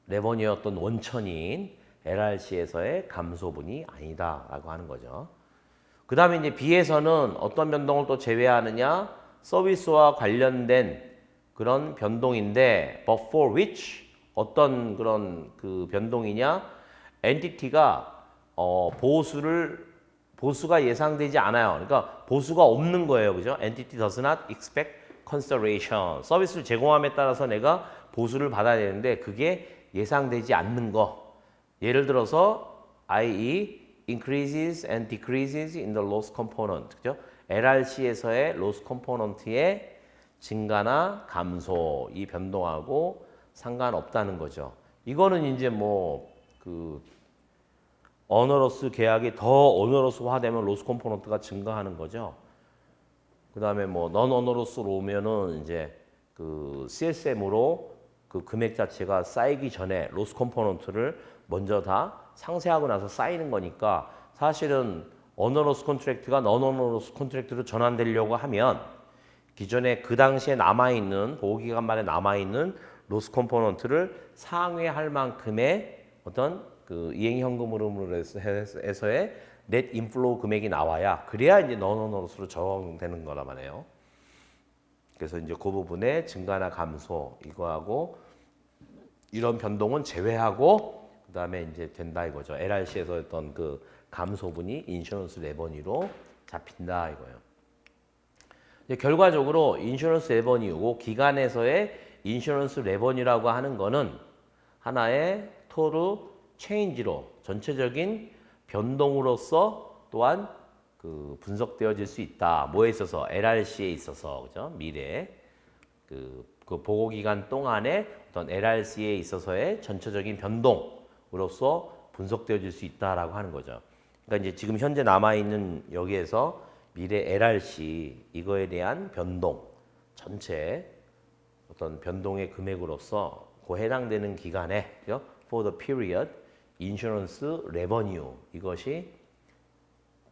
레버뉴의 어떤 원천인 LRC에서의 감소분이 아니다라고 하는 거죠. 그 다음에 이제 B에서는 어떤 변동을 또 제외하느냐? 서비스와 관련된 그런 변동인데, but for which 어떤 그런 그 변동이냐? 엔티티가 보수가 예상되지 않아요. 그러니까 보수가 없는 거예요, 그죠? Entity does not expect consideration. 서비스를 제공함에 따라서 내가 보수를 받아야 되는데 그게 예상되지 않는 거. 예를 들어서 i.e. increases and decreases in the loss component. 그죠? LRC에서의 loss component의 증가나 감소, 이 변동하고 상관없다는 거죠. 이거는 이제 뭐 그 어너러스 계약이 더 어너러스화되면 로스 컴포넌트가 증가하는 거죠. 그다음에 뭐 넌 어너러스로 오면은 이제 그 CSM으로 그 금액 자체가 쌓이기 전에 로스 컴포넌트를 먼저 다 상쇄하고 나서 쌓이는 거니까 사실은 어너러스 컨트랙트가 넌 어너러스 컨트랙트로 전환되려고 하면 기존에 그 당시에 남아있는 보호기간 만에 남아있는 로스 컴포넌트를 상회할 만큼의 어떤 그 이행현금으로 해서의 넷 인플로우 금액이 나와야 그래야 이제 넌 어너러스로 적용되는 거란 말이에요. 그래서 이제 그 부분의 증가나 감소 이거하고 이런 변동은 제외하고 그다음에 이제 된다 이거죠. LRC에서 했던 그 감소분이 인슈런스 레버뉴로 잡힌다 이거예요. 이제 결과적으로 인슈런스 레버뉴고 기간에서의 인슈런스 레버뉴라고 하는 거는 하나의 토르 체인지로 전체적인 변동으로서 또한 그 분석되어질 수 있다. 뭐에 있어서? LRC에 있어서, 그죠? 미래 그 보고 기간 동안에 어떤 LRC에 있어서의 전체적인 변동으로서 분석되어질 수 있다라고 하는 거죠. 그러니까 이제 지금 현재 남아 있는 여기에서 미래 LRC 이거에 대한 변동 전체 어떤 변동의 금액으로서 그 해당되는 기간에, 그죠? For the period 인슈런스 레버뉴 이것이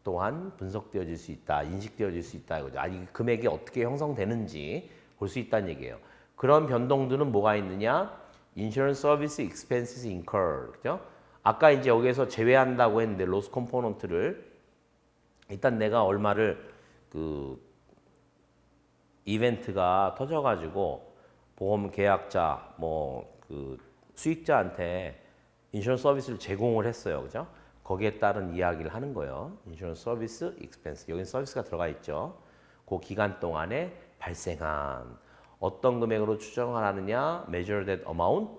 또한 분석되어질 수 있다, 인식되어질 수 있다 이거죠. 아니 금액이 어떻게 형성되는지 볼 수 있다는 얘기예요. 그런 변동들은 뭐가 있느냐? Insurance Service Expenses Incurred, 그죠? 아까 이제 여기에서 제외한다고 했는데 로스 컴포넌트를 일단 내가 얼마를 그 이벤트가 터져가지고 보험 계약자 뭐 그 수익자한테 인슈런스 서비스를 제공을 했어요, 그죠? 거기에 따른 이야기를 하는 거예요. 인슈런스 서비스 익스펜스. 여기 서비스가 들어가 있죠. 그 기간 동안에 발생한 어떤 금액으로 추정을 하느냐? measure that amount.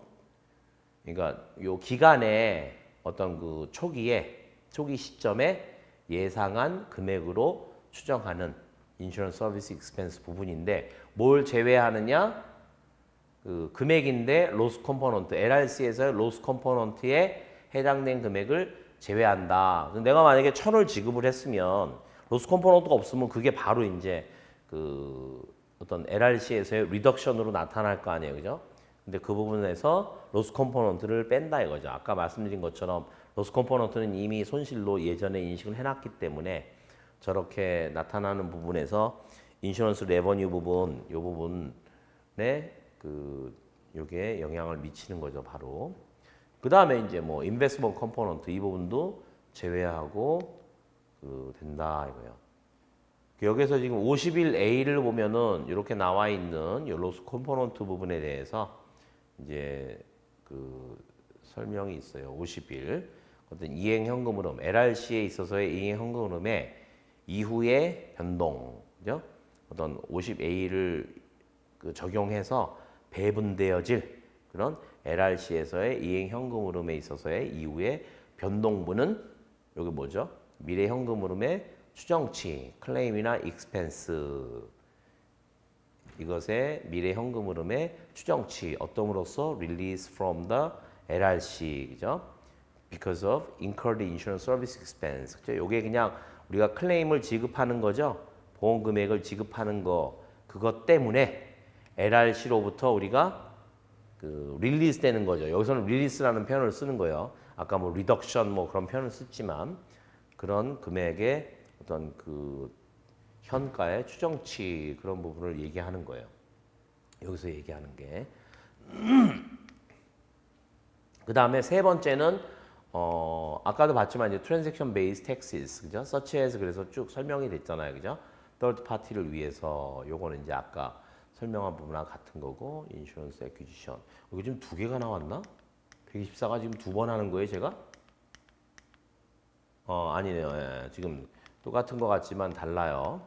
그러니까 요 기간에 어떤 그 초기 시점에 예상한 금액으로 추정하는 인슈런스 서비스 익스펜스 부분인데 뭘 제외하느냐? 그 금액인데 로스 컴포넌트, LRC에서의 로스 컴포넌트에 해당된 금액을 제외한다. 내가 만약에 1,000을 지급을 했으면 로스 컴포넌트가 없으면 그게 바로 이제 그 어떤 LRC에서의 리덕션으로 나타날 거 아니에요, 그죠? 근데 그 부분에서 로스 컴포넌트를 뺀다 이거죠. 아까 말씀드린 것처럼 로스 컴포넌트는 이미 손실로 예전에 인식을 해놨기 때문에 저렇게 나타나는 부분에서 인슈런스 레버뉴 부분, 이 부분에 그 요게 영향을 미치는 거죠, 바로. 그 다음에 이제 뭐 인베스트먼트 컴포넌트 이 부분도 제외하고 그 된다 이거예요. 여기서 지금 51A를 보면은 이렇게 나와 있는 이 로스 컴포넌트 부분에 대해서 이제 그 설명이 있어요. 51 어떤 이행 현금 흐름, LRC에 있어서의 이행 현금 흐름의 이후의 변동, 그죠? 어떤 50A를 그 적용해서 배분되어질 그런 LRC에서의 이행 현금 흐름에 있어서의 이후의 변동분은 여기 뭐죠? 미래 현금 흐름의 추정치, 클레임이나 익스펜스 이것의 미래 현금 흐름의 추정치 어떤으로써 release from the LRC, 그죠? Because of incurred insurance service expense. 그죠? 요게 그냥 우리가 클레임을 지급하는 거죠. 보험 금액을 지급하는 거 그것 때문에 LRC로부터 우리가 그 릴리스 되는 거죠. 여기서는 릴리스라는 표현을 쓰는 거예요. 아까 뭐 리덕션 뭐 그런 표현을 썼지만 그런 금액의 어떤 그 현가의 추정치 그런 부분을 얘기하는 거예요. 여기서 얘기하는 게. 그 다음에 세 번째는 아까도 봤지만 이제 transaction based taxes, 그죠? such as 그래서 쭉 설명이 됐잖아요, 그죠? third party를 위해서 요거는 이제 아까 설명한 부분과 같은 거고 insurance acquisition. 여기 지금 두 개가 나왔나? 124가 지금 두 번 하는 거예요, 제가? 아니네요. 예, 지금 똑같은 것 같지만 달라요.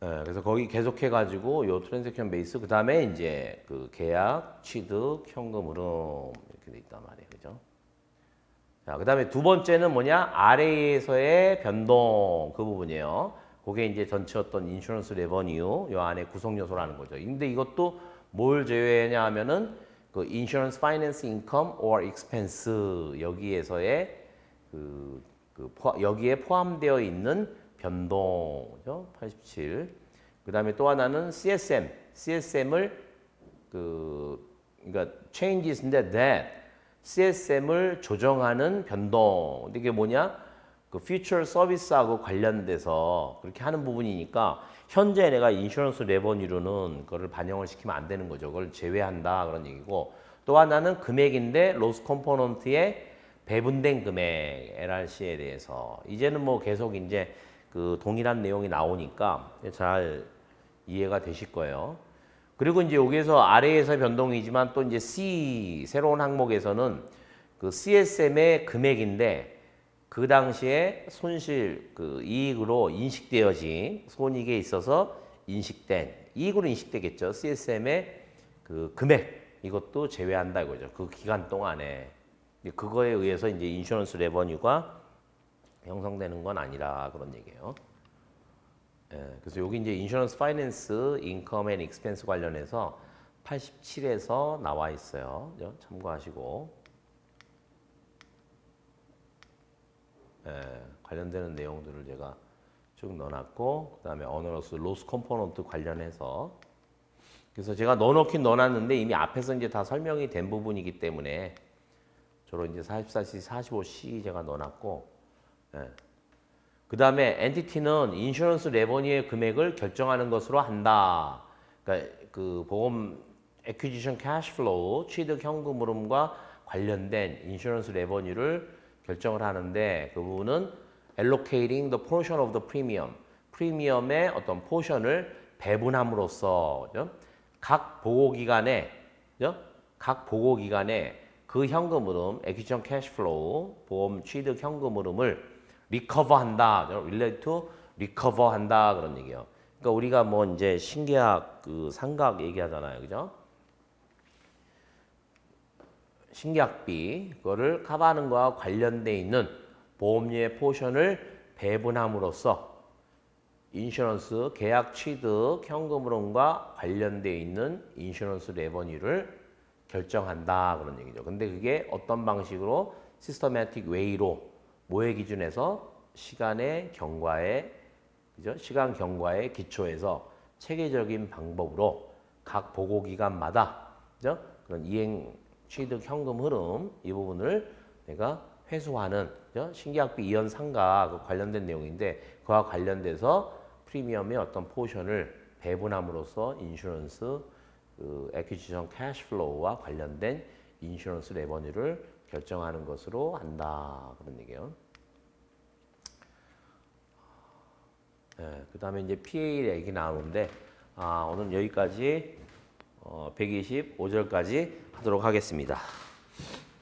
예, 그래서 거기 계속해가지고 요 트랜잭션 베이스 그 다음에 이제 그 계약, 취득, 현금, 흐름 이렇게 돼 있단 말이에요, 그죠? 자, 그 다음에 두 번째는 뭐냐? RA에서의 변동 그 부분이에요. 그게 이제 전체 어떤 인슈런스 레버뉴 요 안에 구성 요소라는 거죠. 근데 이것도 뭘 제외하냐 하면은 그 인슈런스 파이낸스 인컴 or expense 여기에서의 여기에 포함되어 있는 변동, 그죠? 87. 그다음에 또 하나는 CSM을 그러니까 changes인데 that CSM을 조정하는 변동. 근데 이게 뭐냐? 그 future 서비스하고 관련돼서 그렇게 하는 부분이니까 현재 내가 인슈런스 레버뉴로는 그거를 반영을 시키면 안 되는 거죠. 그걸 제외한다 그런 얘기고 또 하나는 금액인데 로스 컴포넌트의 배분된 금액 LRC에 대해서 이제는 뭐 계속 이제 그 동일한 내용이 나오니까 잘 이해가 되실 거예요. 그리고 이제 여기에서 아래에서 변동이지만 또 이제 C 새로운 항목에서는 그 CSM의 금액인데 그 당시에 손실 그 이익으로 인식되어진 손익에 있어서 인식된 이익으로 인식되겠죠. CSM의 그 금액 이것도 제외한다 이거죠. 그 기간 동안에 그거에 의해서 이제 인슈런스 레버뉴가 형성되는 건 아니라 그런 얘기예요. 예, 그래서 여기 이제 인슈런스 파이낸스 인컴 앤 익스펜스 관련해서 87에서 나와 있어요. 참고하시고 예, 관련되는 내용들을 제가 쭉 넣어놨고 그 다음에 어너러스 로스 컴포넌트 관련해서 그래서 제가 넣어놓긴 넣어놨는데 이미 앞에서 이제 다 설명이 된 부분이기 때문에 주로 이제 44C, 45C 제가 넣어놨고 예. 그 다음에 엔티티는 인슈런스 레버뉴의 금액을 결정하는 것으로 한다. 그러니까 그 보험 액퀴지션 캐시플로우 취득 현금 흐름과 관련된 인슈런스 레버뉴를 결정을 하는데 그 부분은 allocating the portion of the premium 프리미엄의 어떤 포션을 배분함으로써 그죠? 각 보고 기간에 그죠? 각 보고 기간에 그 현금 흐름 액퀴지션 캐시플로우 보험 취득 현금 흐름을 리커버한다, relate to recover한다 그런 얘기예요. 그러니까 우리가 뭐 이제 신계약 그 상각 얘기하잖아요, 그죠? 신계약비 그거를 커버하는 거와 관련돼 있는 보험료의 포션을 배분함으로써 인슈런스 계약 취득 현금 흐름과 관련돼 있는 인슈런스 레버뉴를 결정한다 그런 얘기죠. 근데 그게 어떤 방식으로 시스터매틱 웨이로 뭐의 기준에서 시간의 경과에 그죠? 시간 경과의 기초에서 체계적인 방법으로 각 보고 기간마다 그죠? 그런 이행 취득 현금 흐름 이 부분을 내가 회수하는 그죠? 신계약비 이연 상각 관련된 내용인데 그와 관련돼서 프리미엄의 어떤 포션을 배분함으로써 인슈런스 그 액퀴지션 캐시플로우와 관련된 인슈런스 레버뉴를 결정하는 것으로 한다 그런 얘기예요. 네, 그 다음에 이제 PA 얘기 나오는데 오늘 여기까지 125절까지 하도록 하겠습니다.